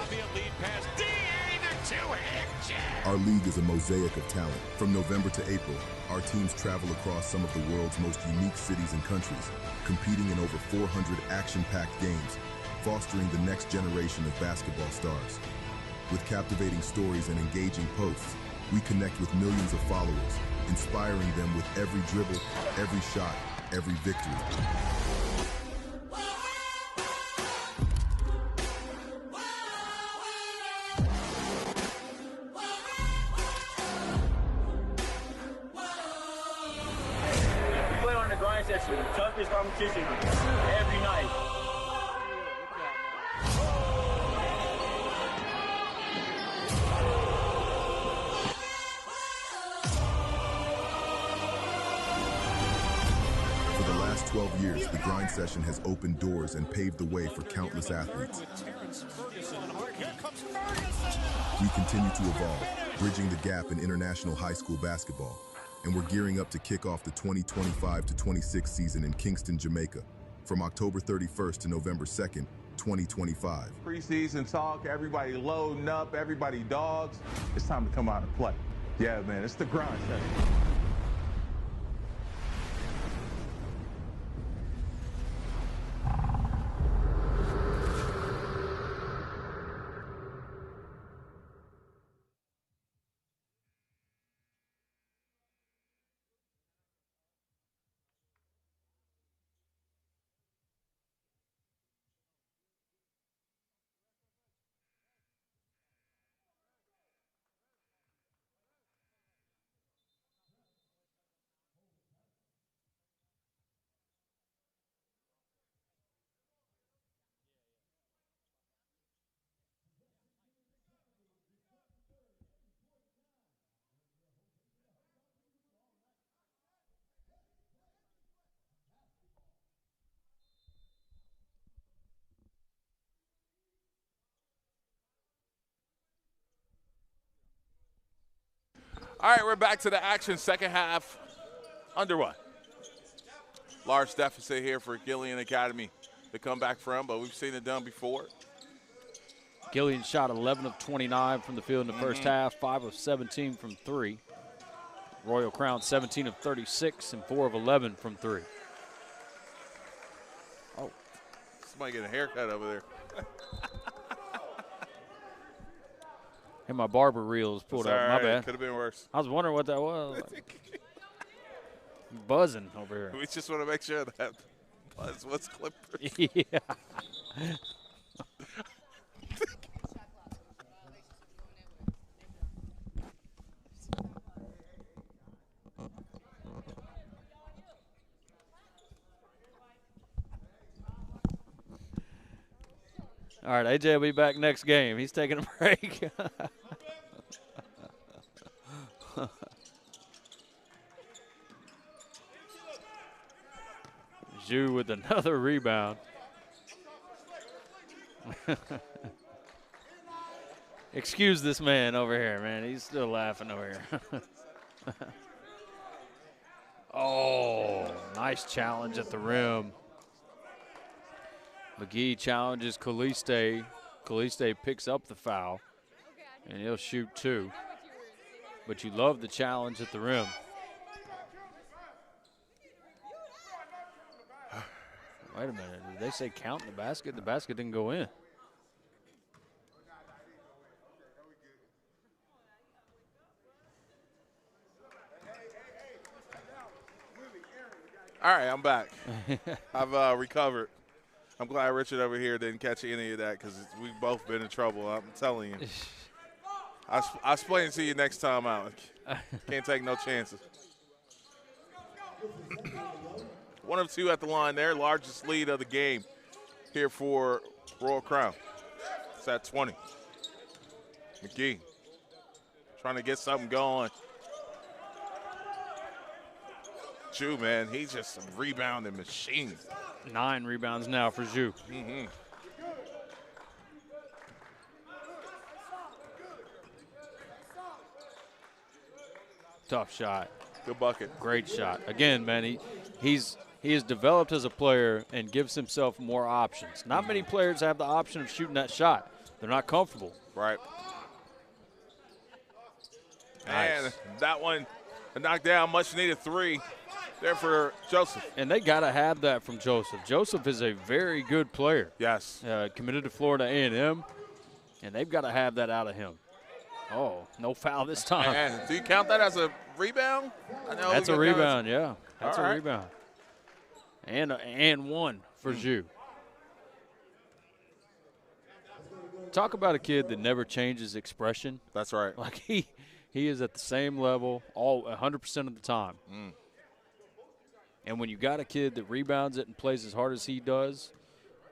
Avia lead pass. D.A. the two-hand jab. Our league is a mosaic of talent. From November to April, our teams travel across some of the world's most unique cities and countries, competing in over 400 action-packed games, fostering the next generation of basketball stars. With captivating stories and engaging posts, we connect with millions of followers, inspiring them with every dribble, every shot, every victory. We play on the grind session, the toughest competition every night. For the last 12 years, the grind session has opened doors and paved the way for countless athletes. We continue to evolve, bridging the gap in international high school basketball, and we're gearing up to kick off the 2025-26 season in Kingston, Jamaica, from October 31st to November 2nd, 2025. Preseason talk, everybody loading up, everybody dogs. It's time to come out and play. Yeah, man, it's the grind session. All right, we're back to the action. Second half underway. Large deficit here for Gillion Academy to come back from, but we've seen it done before. Gillion shot 11 of 29 from the field in the first half, 5 of 17 from 3. Royal Crown 17 of 36 and 4 of 11 from 3. Oh, somebody getting a haircut over there. And my barber reel is pulled up. Sorry, My bad. Could have been worse. I was wondering what that was. Buzzing over here. We just want to make sure that buzz was Clippers. Yeah. All right, AJ will be back next game. He's taking a break. Zhu with another rebound. Excuse this man over here, man. He's still laughing over here. Oh, nice challenge at the rim. McGee challenges Caliste. Caliste picks up the foul, and he'll shoot 2. But you love the challenge at the rim. Wait a minute. Did they say count the basket? The basket didn't go in. All right, I'm back. I've recovered. I'm glad Richard over here didn't catch any of that because we've both been in trouble. I'm telling you. I'll explain it to you next time out. Can't take no chances. 1 of 2 at the line there. Largest lead of the game here for Royal Crown. It's at 20. McGee trying to get something going. Zhu, man, he's just a rebounding machine. 9 rebounds now for Zhu. Tough shot. Good bucket. Great shot. Again, man, he has developed as a player and gives himself more options. Not many players have the option of shooting that shot. They're not comfortable. Right. Nice. And that one, a knockdown, much needed 3 there for Joseph. And they got to have that from Joseph. Joseph is a very good player. Yes. Committed to Florida A&M, and they've got to have that out of him. Oh, no foul this time. And do you count that as a rebound? I know That's a rebound, yeah. That's All a right. rebound. And 1 for Zhu. Talk about a kid that never changes expression. That's right. Like he is at the same level all 100% of the time. And when you got a kid that rebounds it and plays as hard as he does,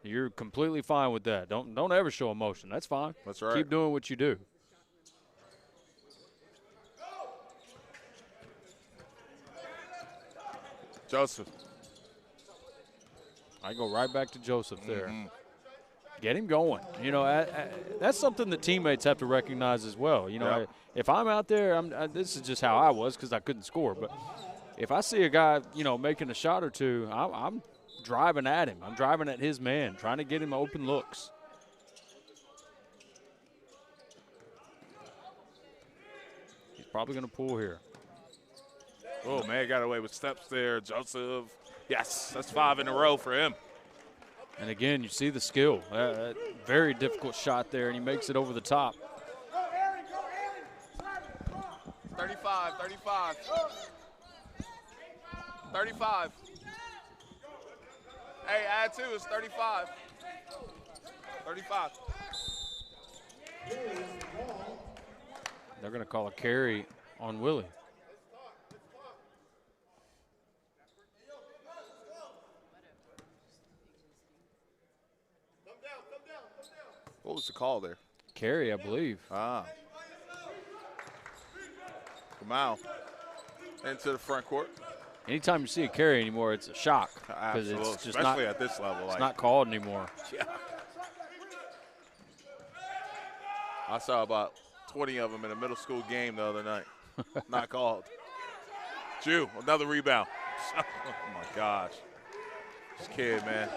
you're completely fine with that. Don't ever show emotion. That's fine. That's right. Keep doing what you do. Joseph. I go right back to Joseph there. Get him going. You know, that's something that teammates have to recognize as well. You know, if I'm out there, this is just how I was because I couldn't score. But if I see a guy, you know, making a shot or two, I'm driving at him. I'm driving at his man, trying to get him open looks. He's probably going to pull here. Oh, man, got away with steps there. Joseph. Yes, that's 5 in a row for him. And again, you see the skill. Very difficult shot there, and he makes it over the top. 35. 35. Hey, add 2 is 35. 35. They're going to call a carry on Willie. What was the call there? Carry, I believe. Kamau into the front court. Anytime you see a carry anymore, it's a shock. Absolutely, it's just especially not, at this level. It's not called anymore. Yeah. I saw about 20 of them in a middle school game the other night. Not called. Jew, another rebound. Oh, my gosh. This kid, man.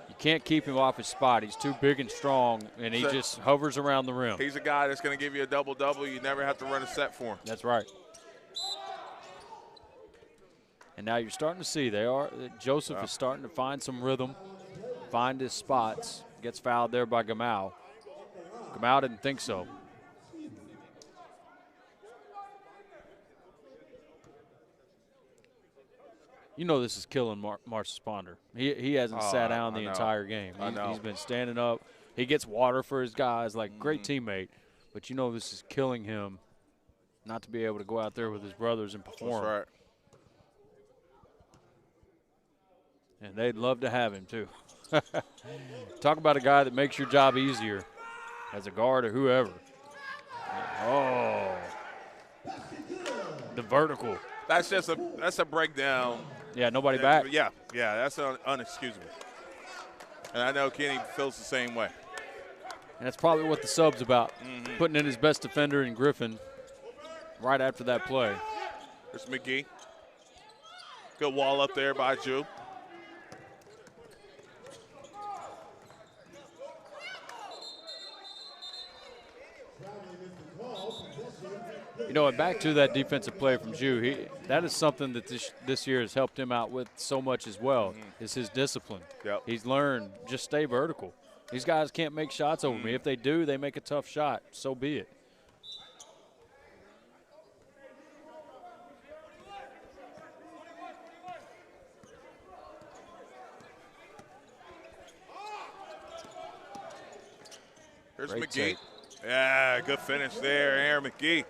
You can't keep him off his spot. He's too big and strong, and he just hovers around the rim. He's a guy that's going to give you a double-double. You never have to run a set for him. That's right. And now you're starting to see Joseph is starting to find some rhythm, find his spots. Gets fouled there by Gamal. Gamal didn't think so. You know this is killing Marshall Sponder. He hasn't sat down the entire game. He's been standing up. He gets water for his guys, like great teammate. But you know this is killing him not to be able to go out there with his brothers and perform. That's right. And they'd love to have him too. Talk about a guy that makes your job easier as a guard or whoever. Oh, the vertical. That's a breakdown. Yeah, nobody back. Yeah, that's unexcusable. And I know Kenny feels the same way. And that's probably what the sub's about, putting in his best defender in Griffin right after that play. There's McGee. Good wall up there by Jew. You know, and back to that defensive play from Jew, that is something that this year has helped him out with so much as well, is his discipline. Yep. He's learned just stay vertical. These guys can't make shots over me. If they do, they make a tough shot. So be it. Here's Great McGee. take. Yeah, good finish there, Aaron McGee.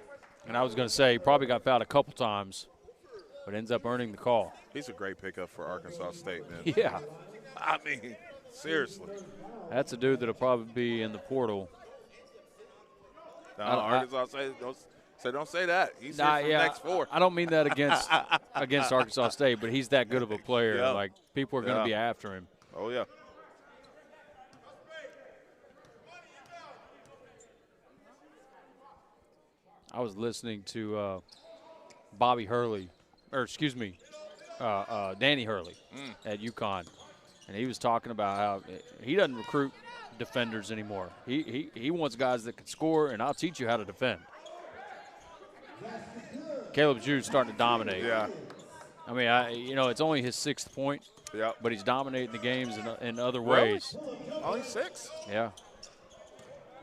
And I was going to say, he probably got fouled a couple times, but ends up earning the call. He's a great pickup for Arkansas State, man. Yeah. I mean, seriously. That's a dude that'll probably be in the portal. No, Arkansas State, don't say that. He's here for the next 4. I don't mean that against Arkansas State, but he's that good of a player. Yeah. Like, people are going to be after him. Oh, yeah. I was listening to Danny Hurley at UConn, and he was talking about how he doesn't recruit defenders anymore. He wants guys that can score, and I'll teach you how to defend. Caleb Jew's starting to dominate. Yeah. I mean, it's only his 6th point, but he's dominating the games in other ways. Only 6? Yeah.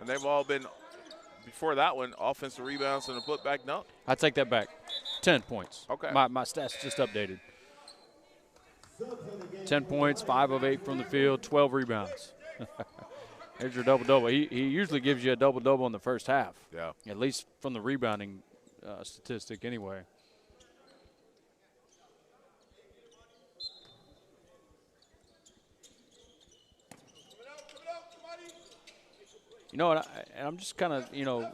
And they've all been, before that one, offensive rebounds and a putback dunk. I take that back. 10 points. Okay. My stats just updated. 10 points, 5 of 8 from the field, 12 rebounds. There's your double-double. He usually gives you a double-double in the first half. Yeah. At least from the rebounding statistic anyway. You know, and I'm just kind of,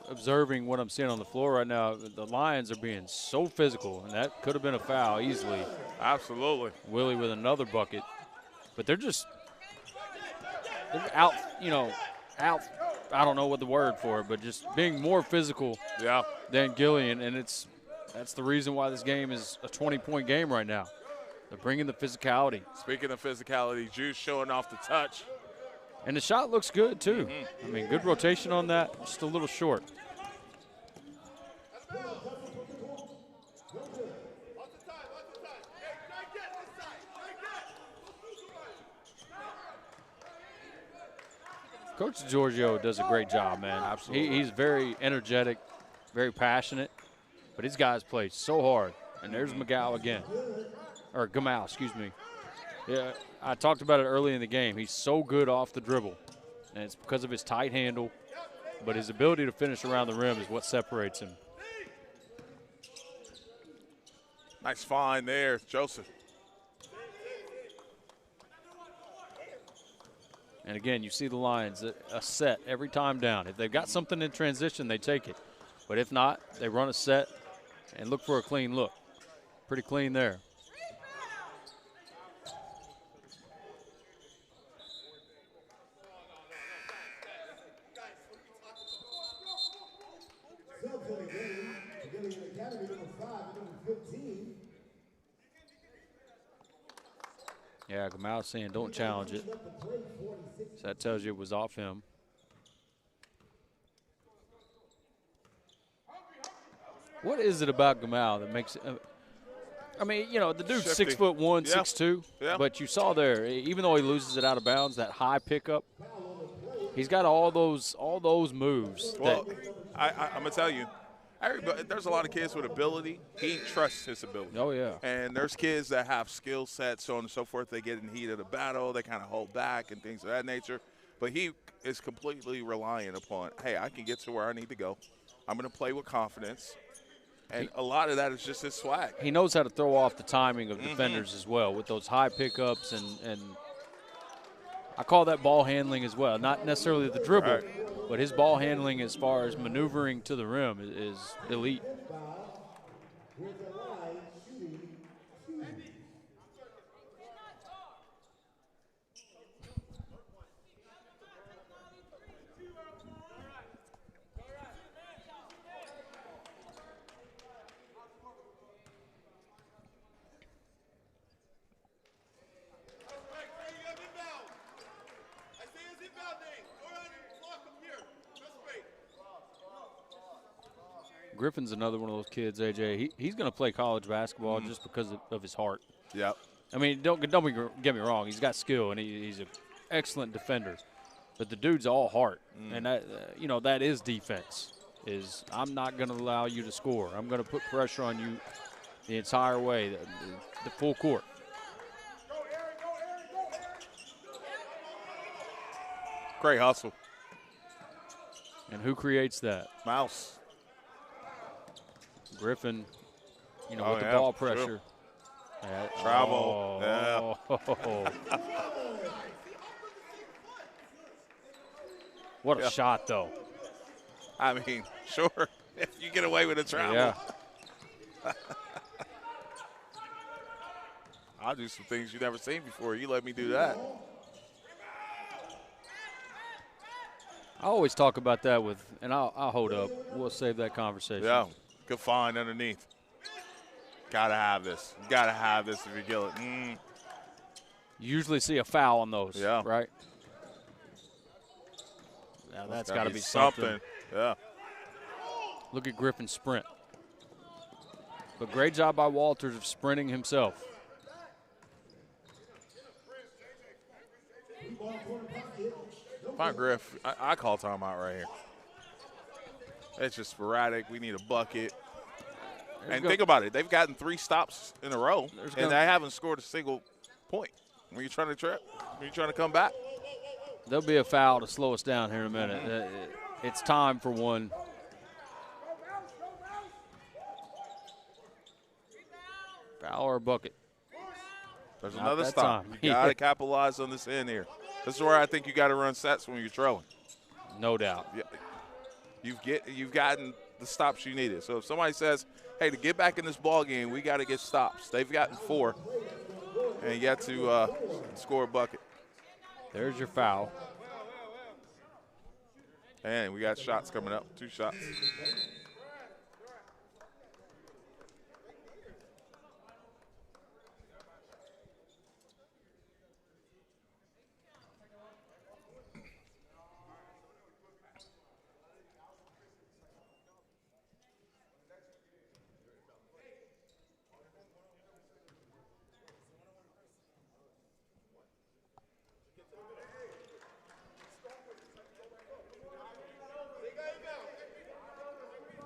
observing what I'm seeing on the floor right now. The Lions are being so physical, and that could have been a foul easily. Absolutely. Willie with another bucket. But they're out, I don't know what the word for it, but just being more physical than Gillion, and that's the reason why this game is a 20-point game right now. They're bringing the physicality. Speaking of physicality, Juice showing off the touch. And the shot looks good, too. I mean, good rotation on that, just a little short. Coach Giorgio does a great job, man. Absolutely. He's very energetic, very passionate, but his guys play so hard. And there's Gamal again. Or Gamal, excuse me. Yeah, I talked about it early in the game. He's so good off the dribble, and it's because of his tight handle, but his ability to finish around the rim is what separates him. Nice find there, Joseph. And again, you see the Lions, a set every time down. If they've got something in transition, they take it. But if not, they run a set and look for a clean look. Pretty clean there. Sub for the game, Gillion Academy, number Yeah, Gamal's saying don't challenge it. So that tells you it was off him. What is it about Gamal that makes it I mean, you know, the dude's Shifty. 6'1", Yeah. 6'2", Yeah. but you saw there, even though he loses it out of bounds, that high pickup, he's got all those moves. Well, I'm gonna tell you, there's a lot of kids with ability. He trusts his ability. Oh yeah. And there's kids that have skill sets, so on and so forth. They get in the heat of the battle, they kind of hold back and things of that nature. But he is completely reliant upon, hey, I can get to where I need to go. I'm gonna play with confidence. And a lot of that is just his swag. He knows how to throw off the timing of defenders as well with those high pickups and I call that ball handling as well. Not necessarily the dribble, but his ball handling as far as maneuvering to the rim is elite. Griffin's another one of those kids, AJ. He's going to play college basketball just because of his heart. Yep. I mean, don't get me wrong. He's got skill, and he's an excellent defender. But the dude's all heart, and that that is defense. I'm not going to allow you to score. I'm going to put pressure on you the entire way, the full court. Great hustle. And who creates that? Mouse. Griffin, with the ball pressure. Travel. What a shot, though. I mean, sure, if you get away with a travel. Yeah. I'll do some things you've never seen before. You let me do that. I always talk about that and I'll hold up. We'll save that conversation. Yeah, good find underneath. Gotta have this. You gotta have this if you're Gillion. You usually see a foul on those, yeah. right? Now that's got to be something. Yeah. Look at Griffin's sprint. But great job by Walters of sprinting himself. Fine, Griff. I call timeout right here. It's just sporadic. We need a bucket. And think about it. They've gotten 3 stops in a row, and they haven't scored a single point. When you're trying to trip, when you're trying to come back. There'll be a foul to slow us down here in a minute. It's time for one. Foul or bucket. There's another stop. You got to capitalize on this end here. This is where I think you got to run sets when you're trailing. No doubt. You've gotten the stops you needed. So if somebody says, hey, to get back in this ball game, we got to get stops. They've gotten 4, and yet to score a bucket. There's your foul. And we got shots coming up, 2 shots.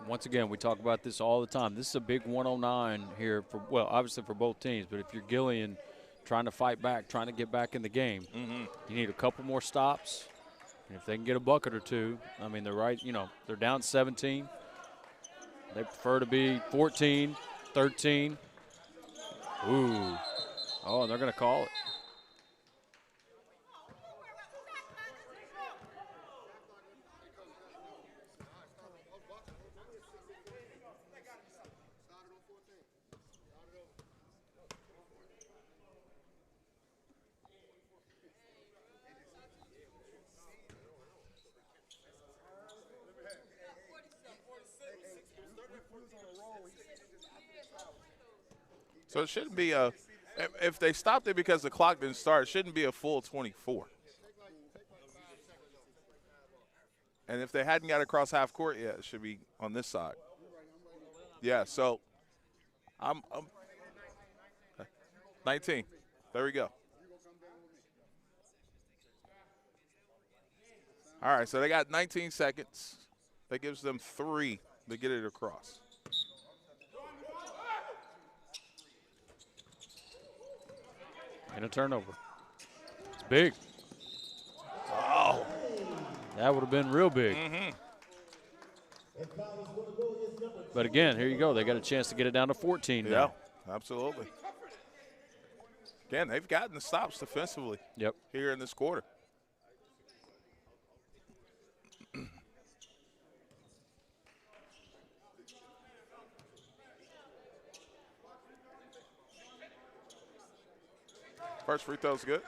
Once again, we talk about this all the time. This is a big 109 here obviously for both teams, but if you're Gillion trying to fight back, trying to get back in the game, you need a couple more stops. And if they can get a bucket or 2, I mean, they're down 17. They prefer to be 14, 13. Ooh. Oh, and they're going to call it. So it shouldn't be a If they stopped it because the clock didn't start, it shouldn't be a full 24. And if they hadn't got across half court yet, it should be on this side. Yeah, so I'm 19. There we go. All right, so they got 19 seconds. That gives them 3 to get it across. And a turnover. It's big. Oh. That would have been real big. Mm-hmm. But again, here you go. They got a chance to get it down to 14 now. Yeah, absolutely. Again, they've gotten the stops defensively here in this quarter. First free throw's good.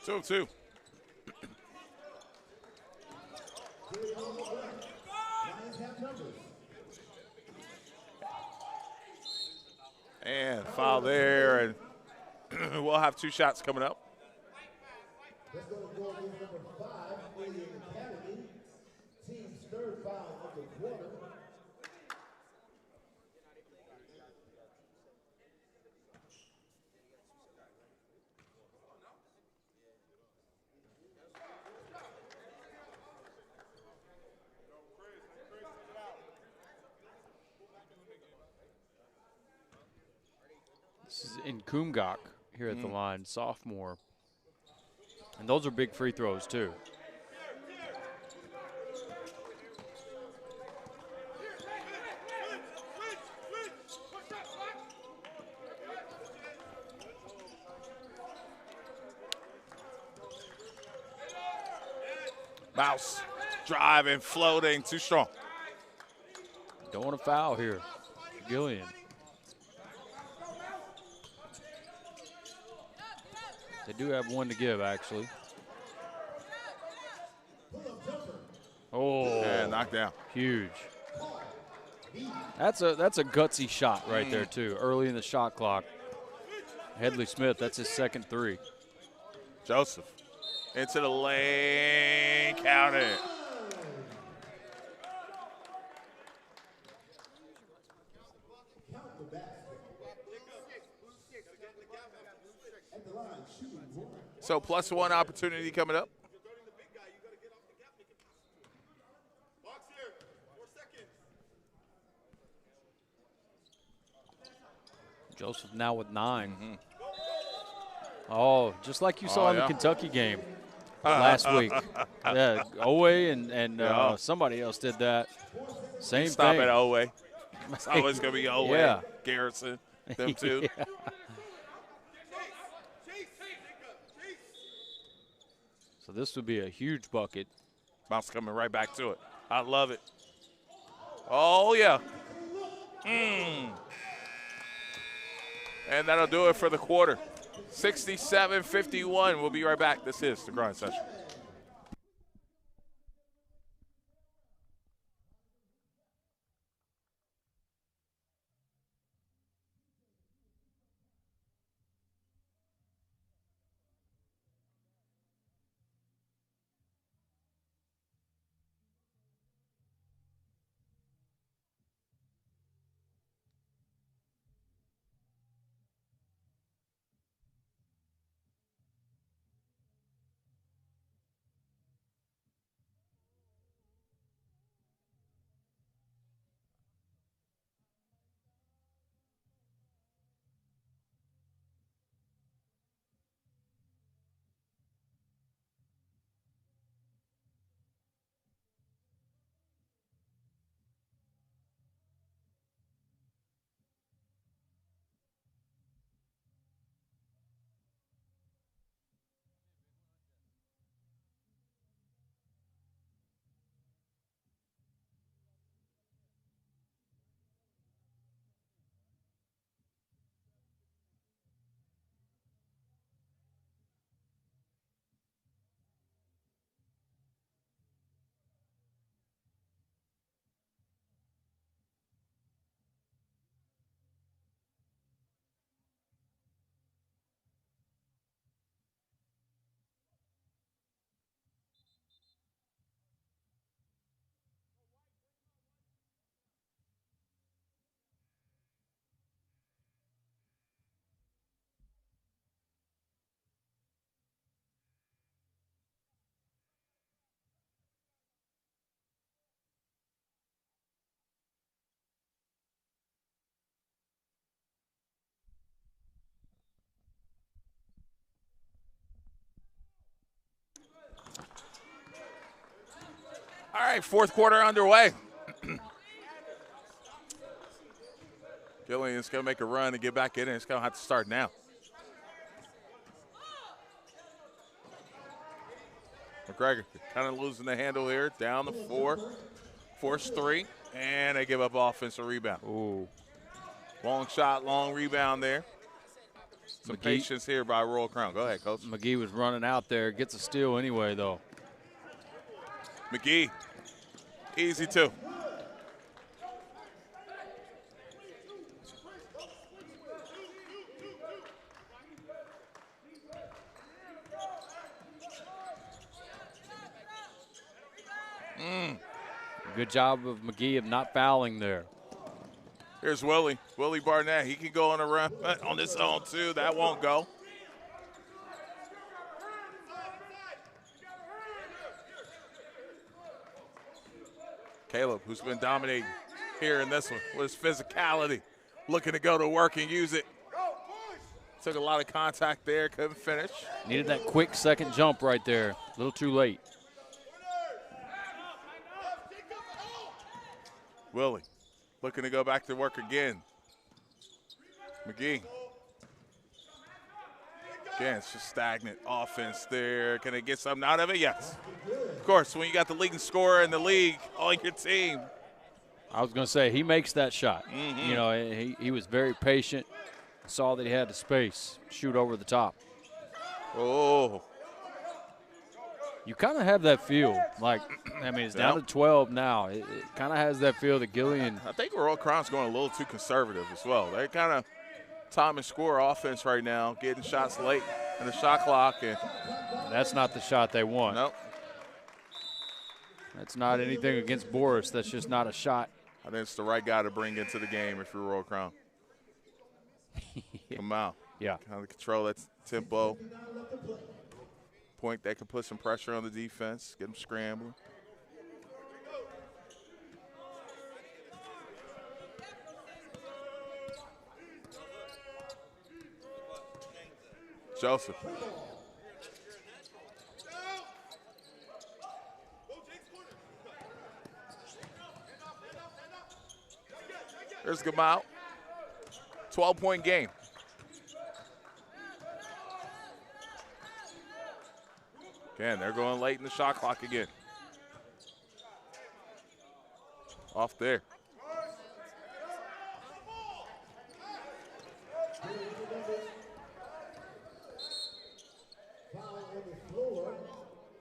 Two of two. And foul there, and we'll have 2 shots coming up. Let's go to goal number 5, Gillion Academy. Team's 3rd foul of the quarter. This is in Kumgok here at the line, sophomore. And those are big free throws, too. Mouse driving, floating, too strong. Don't want to foul here. Gillion. They do have 1 to give, actually. Oh, and knocked down. Huge. That's a gutsy shot right there too. Early in the shot clock. Headley Smith, that's his 2nd 3. Joseph into the lane, count it. So +1 opportunity coming up. Joseph now with 9. Oh, just like you saw in the Kentucky game last week. Yeah, Owe and somebody else did that. Same thing. Stop at Owe. It's always going to be Owe, Garrison, them two. Yeah. So this would be a huge bucket. Mouse coming right back to it. I love it. Oh, yeah. And that'll do it for the quarter. 67-51. We'll be right back. This is the Grind Session. right, fourth quarter underway. Gillion's going to make a run and get back in, and it's going to have to start now. McGregor kind of losing the handle here, down the 4, force 3, and they give up offensive rebound. Ooh. Long shot, long rebound there. Some patience here by Royal Crown. Go ahead, Coach. McGee was running out there. Gets a steal anyway, though. McGee, easy 2. Good job of McGee of not fouling there. Here's Willie Barnett. He can go on a run on his own, too. That won't go. Caleb, who's been dominating here in this one with his physicality, looking to go to work and use it. Took a lot of contact there, couldn't finish. Needed that quick second jump right there. A little too late. Willie looking to go back to work again. McGee. Again, it's just stagnant offense there. Can they get something out of it? Yes. Of course, when you got the leading scorer in the league on your team. I was going to say, he makes that shot. Mm-hmm. You know, he was very patient, saw that he had the space, shoot over the top. Oh. You kind of have that feel. Like, I mean, it's down to 12 now. It kind of has that feel that Gillion. I think Royal Crown's going a little too conservative as well. They kind of time and score offense right now, getting shots late in the shot clock. And that's not the shot they want. Nope. That's not anything against Boris. That's just not a shot. I think it's the right guy to bring into the game if you're Royal Crown. Come out. Yeah. Kind of control that tempo. Point that can put some pressure on the defense, get them scrambling. Joseph. There's Gamal. 12-point game. Again, they're going late in the shot clock again. Off there.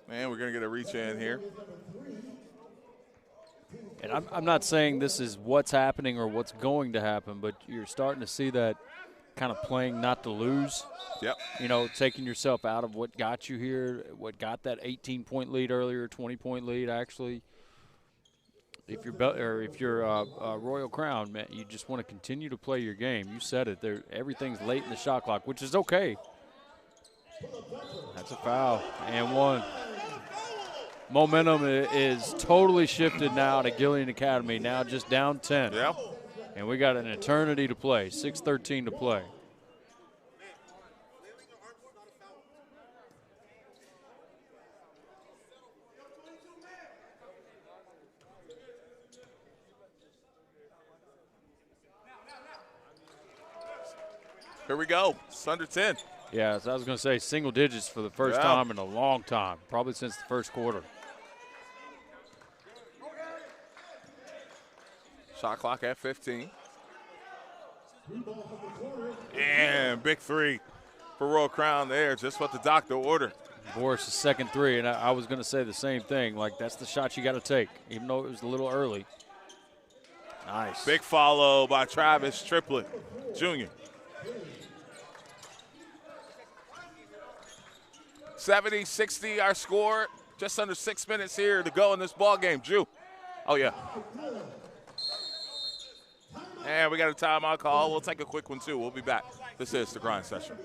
Man, we're going to get a reach in here. And I'm not saying this is what's happening or what's going to happen, but you're starting to see that kind of playing not to lose. Yep. You know, taking yourself out of what got you here, what got that 18-point lead earlier, 20-point lead actually. If you're Royal Crown, man, you just want to continue to play your game. You said it. Everything's late in the shot clock, which is okay. That's a foul and one. Momentum is totally shifted now to Gillion Academy, now just down 10. Yeah. And we got an eternity to play, 6:13 to play. Here we go. It's under 10. Yeah, so I was going to say single digits for the first time in a long time, probably since the first quarter. Shot clock at 15. And big three for Royal Crown there, just what the doctor ordered. Boris' second three, and I was going to say the same thing. Like, that's the shot you got to take, even though it was a little early. Nice. Big follow by Travis Triplett, Jr. 70-60 our score. Just under 6 minutes here to go in this ball game. Drew. Oh, yeah. And we got a timeout call. We'll take a quick one, too. We'll be back. This is the Grind Session.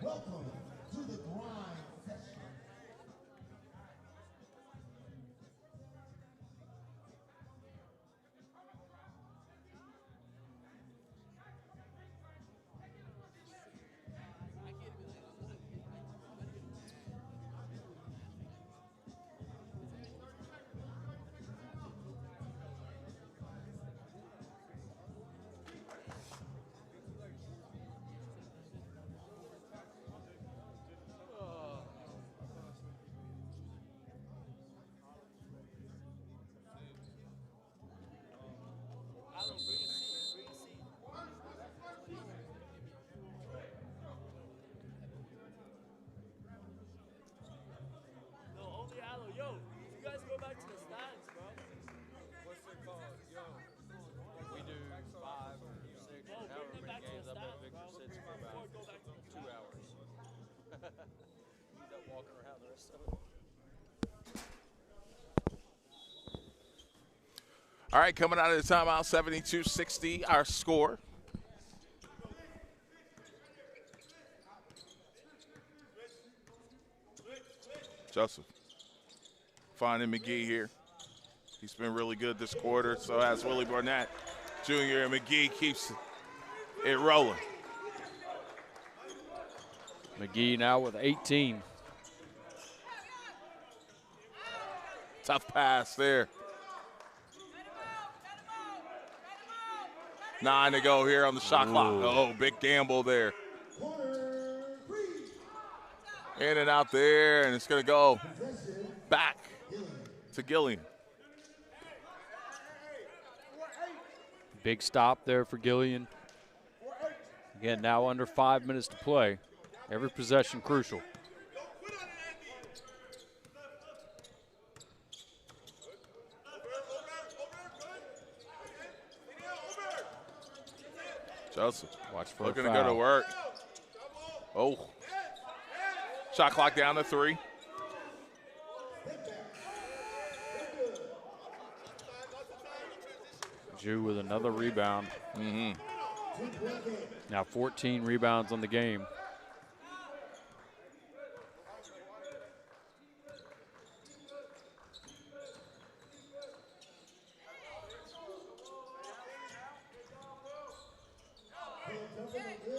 Welcome to the Grind Session. All right, coming out of the timeout, 72-60, our score. Joseph finding McGee here. He's been really good this quarter, so has Willie Barnett Jr. and McGee keeps it rolling. McGee now with 18. Tough pass there. 9 to go here on the shot clock. Oh, big gamble there. In and out there, and it's going to go back to Gillion. Big stop there for Gillion. Again, now under 5 minutes to play. Every possession crucial. Joseph, watch for looking a to foul. go to work. Oh, shot clock down to 3. Jew with another rebound. Now 14 rebounds on the game.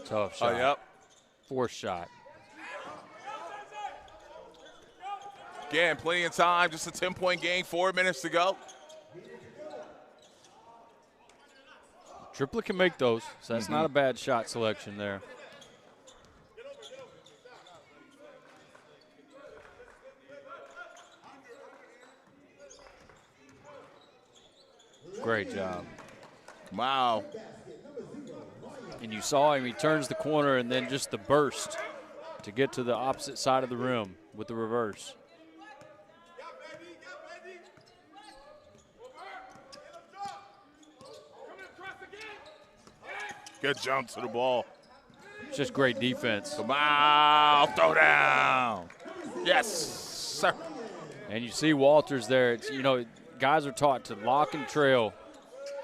Tough shot. Oh, yep. Fourth shot. Again, plenty of time, just a 10-point game, 4 minutes to go. Triplet can make those, so that's not a bad shot selection there. Great job. Wow. And you saw him, he turns the corner and then just the burst to get to the opposite side of the rim with the reverse. Good jump to the ball. Just great defense. Come on, throw down. Yes, sir. And you see Walters there. It's, you know, guys are taught to lock and trail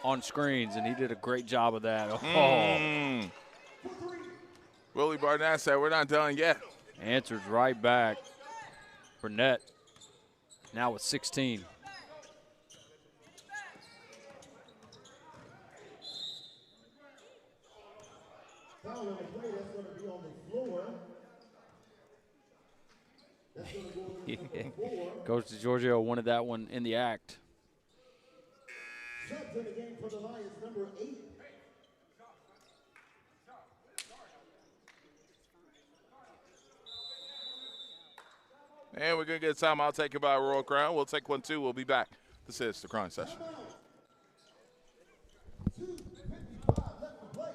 on screens, and he did a great job of that. Oh. Willie Barnett said, we're not done yet. Answers right back. Burnett now with 16. Foul on the play, that's going to be on the floor. That's going to go to number 4. Coach DiGiorgio wanted that one in the act. Subs in the game for the Lions, number 8. And we're going to get a timeout taken by Royal Crown. We'll take one, too. We'll be back. This is the Grind Session. 2:55 left to play.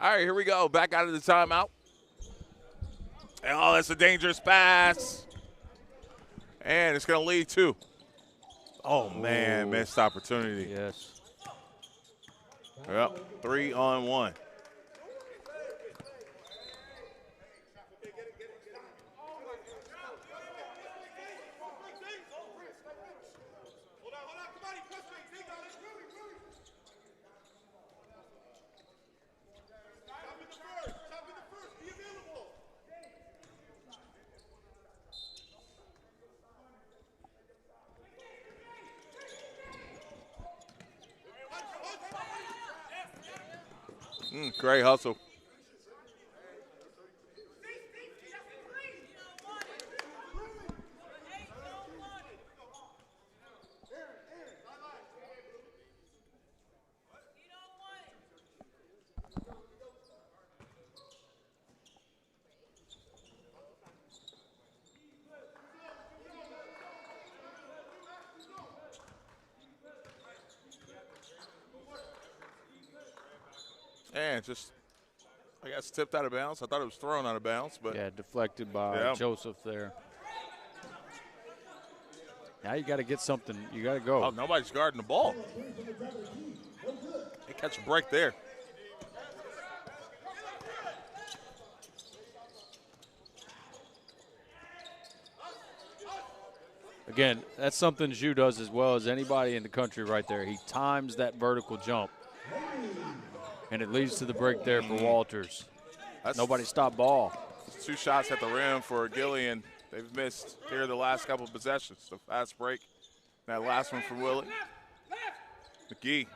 All right, here we go. Back out of the timeout. Oh, that's a dangerous pass. And it's going to lead to Oh, man, missed opportunity. Yes. Yep, 3-on-1. Great hustle. And just, I guess, tipped out of bounds. I thought it was thrown out of bounds, but yeah, deflected by Joseph there. Now you got to get something. You got to go. Oh, nobody's guarding the ball. They catch a break there. Again, that's something Zhu does as well as anybody in the country right there. He times that vertical jump, and it leads to the break there for Walters. Nobody stopped ball. 2 shots at the rim for Gillion. They've missed here the last couple of possessions. The fast break. That last one for Willie. McGee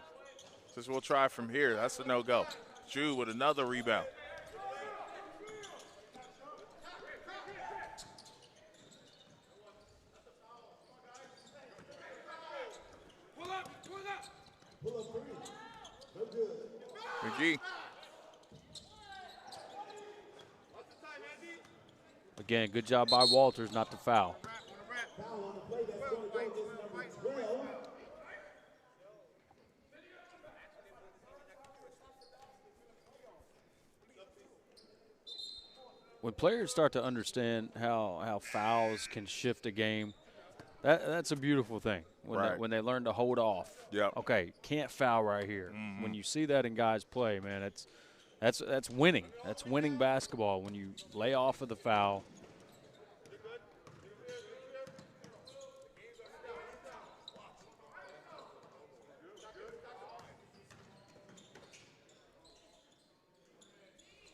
says we'll try from here. That's a no-go. Zhu with another rebound. McGee. Again, good job by Walters not to foul. When players start to understand how fouls can shift a game, that's a beautiful thing. When they learn to hold off. Yep. Okay, can't foul right here. When you see that in guys play, man, that's winning. That's winning basketball when you lay off of the foul.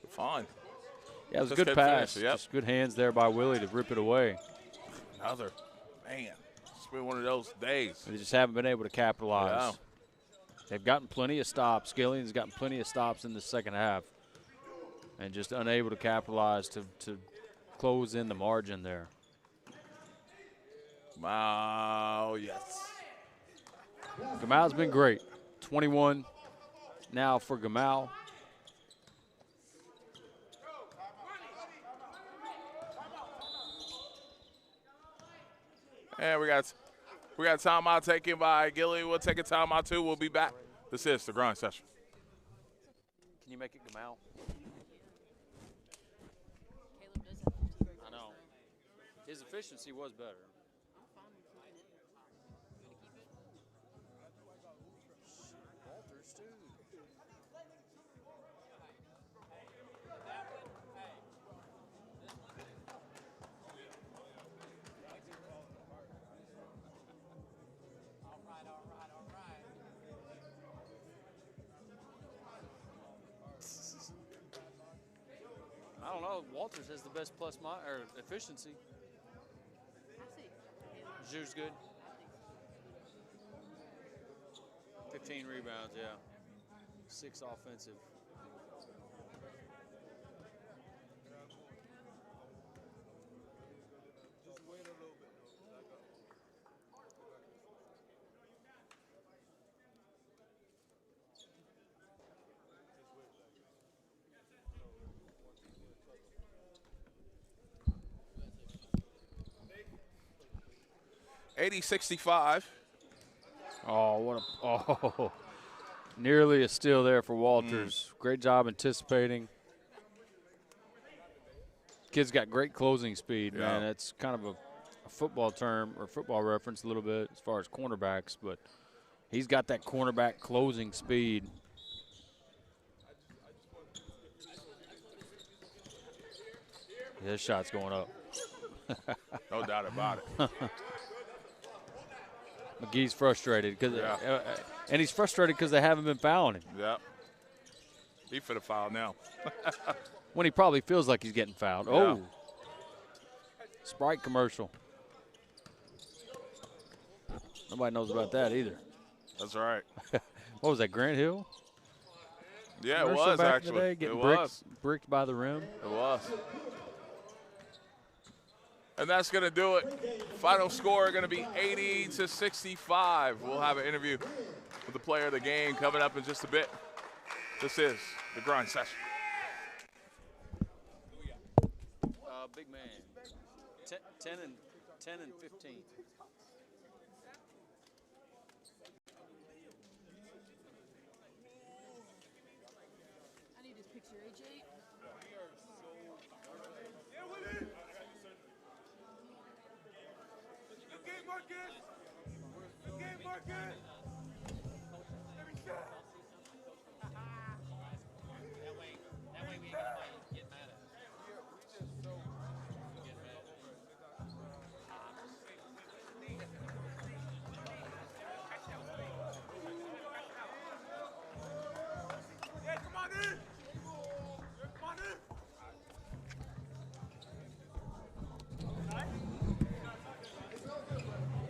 Fine. Yeah, it was a good pass. Finish, yep. Just good hands there by Willie to rip it away. Another. Man, it's been one of those days. They just haven't been able to capitalize. Yeah. They've gotten plenty of stops. Gillion's gotten plenty of stops in the second half and just unable to capitalize to close in the margin there. Wow, yes. Gamal's been great. 21 now for Gamal. And we got timeout taken by Gillion. We'll take a timeout too. We'll be back. This is the grind session. Can you make it Gamal? I know. His efficiency was better. Walters too. I don't know. Walters has the best efficiency. Zhu's good. 15 rebounds, yeah. 6 offensive. $80-65. Oh, nearly a steal there for Walters. Great job anticipating. Kid's got great closing speed, man. It's kind of a football term or football reference a little bit as far as cornerbacks, but he's got that cornerback closing speed. His shot's going up. No doubt about it. McGee's frustrated because, and he's frustrated because they haven't been fouling him. Yep. He for the foul now. When he probably feels like he's getting fouled. Yeah. Oh, Sprite commercial. Nobody knows about that either. That's right. What was that, Grant Hill? Yeah, it Commercial was back actually. in the day, getting It was. bricked by the rim. It was. And that's going to do it. Final score going to be 80-65. We'll have an interview with the player of the game coming up in just a bit. This is the Grind Session. Big man. 10 and 15. I need his picture, AJ.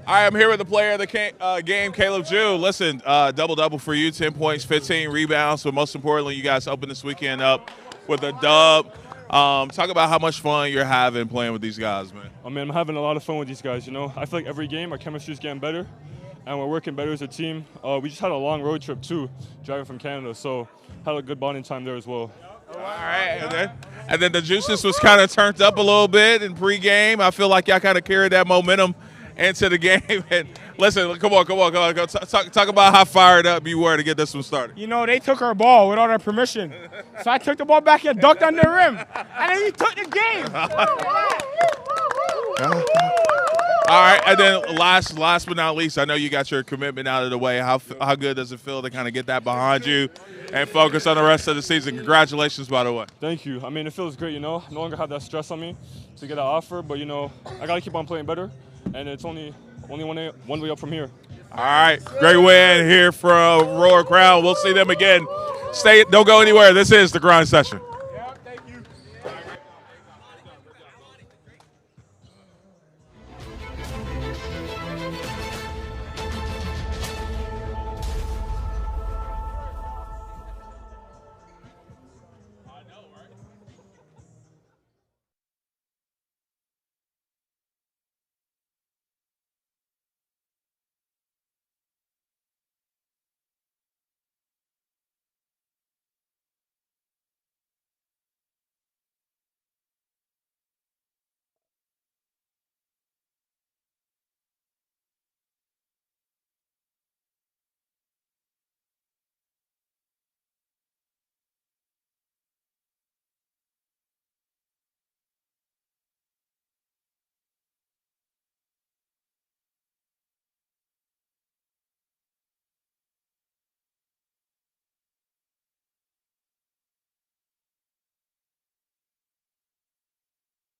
I am here with the player of the game, Caleb Jew. Listen, double-double for you, 10 points, 15 rebounds. But most importantly, you guys open this weekend up with a dub. Talk about how much fun you're having playing with these guys, man. I mean, I'm having a lot of fun with these guys, you know. I feel like every game our chemistry is getting better, and we're working better as a team. We just had a long road trip, too, driving from Canada, so had a good bonding time there as well. All right, and then the juices was kind of turned up a little bit in pregame. I feel like y'all kind of carried that momentum into the game. And listen, come on. Talk about how fired up you were to get this one started. You know, they took our ball without our permission. So I took the ball back and dunked under the rim. And then he took the game. All right, and then last but not least, I know you got your commitment out of the way. How good does it feel to kind of get that behind you and focus on the rest of the season? Congratulations, by the way. Thank you. I mean, it feels great, you know. No longer have that stress on me to get an offer, but, you know, I got to keep on playing better, and it's only one way up from here. All right, great win here from Roar Crown. We'll see them again. Don't go anywhere. This is the Grind Session.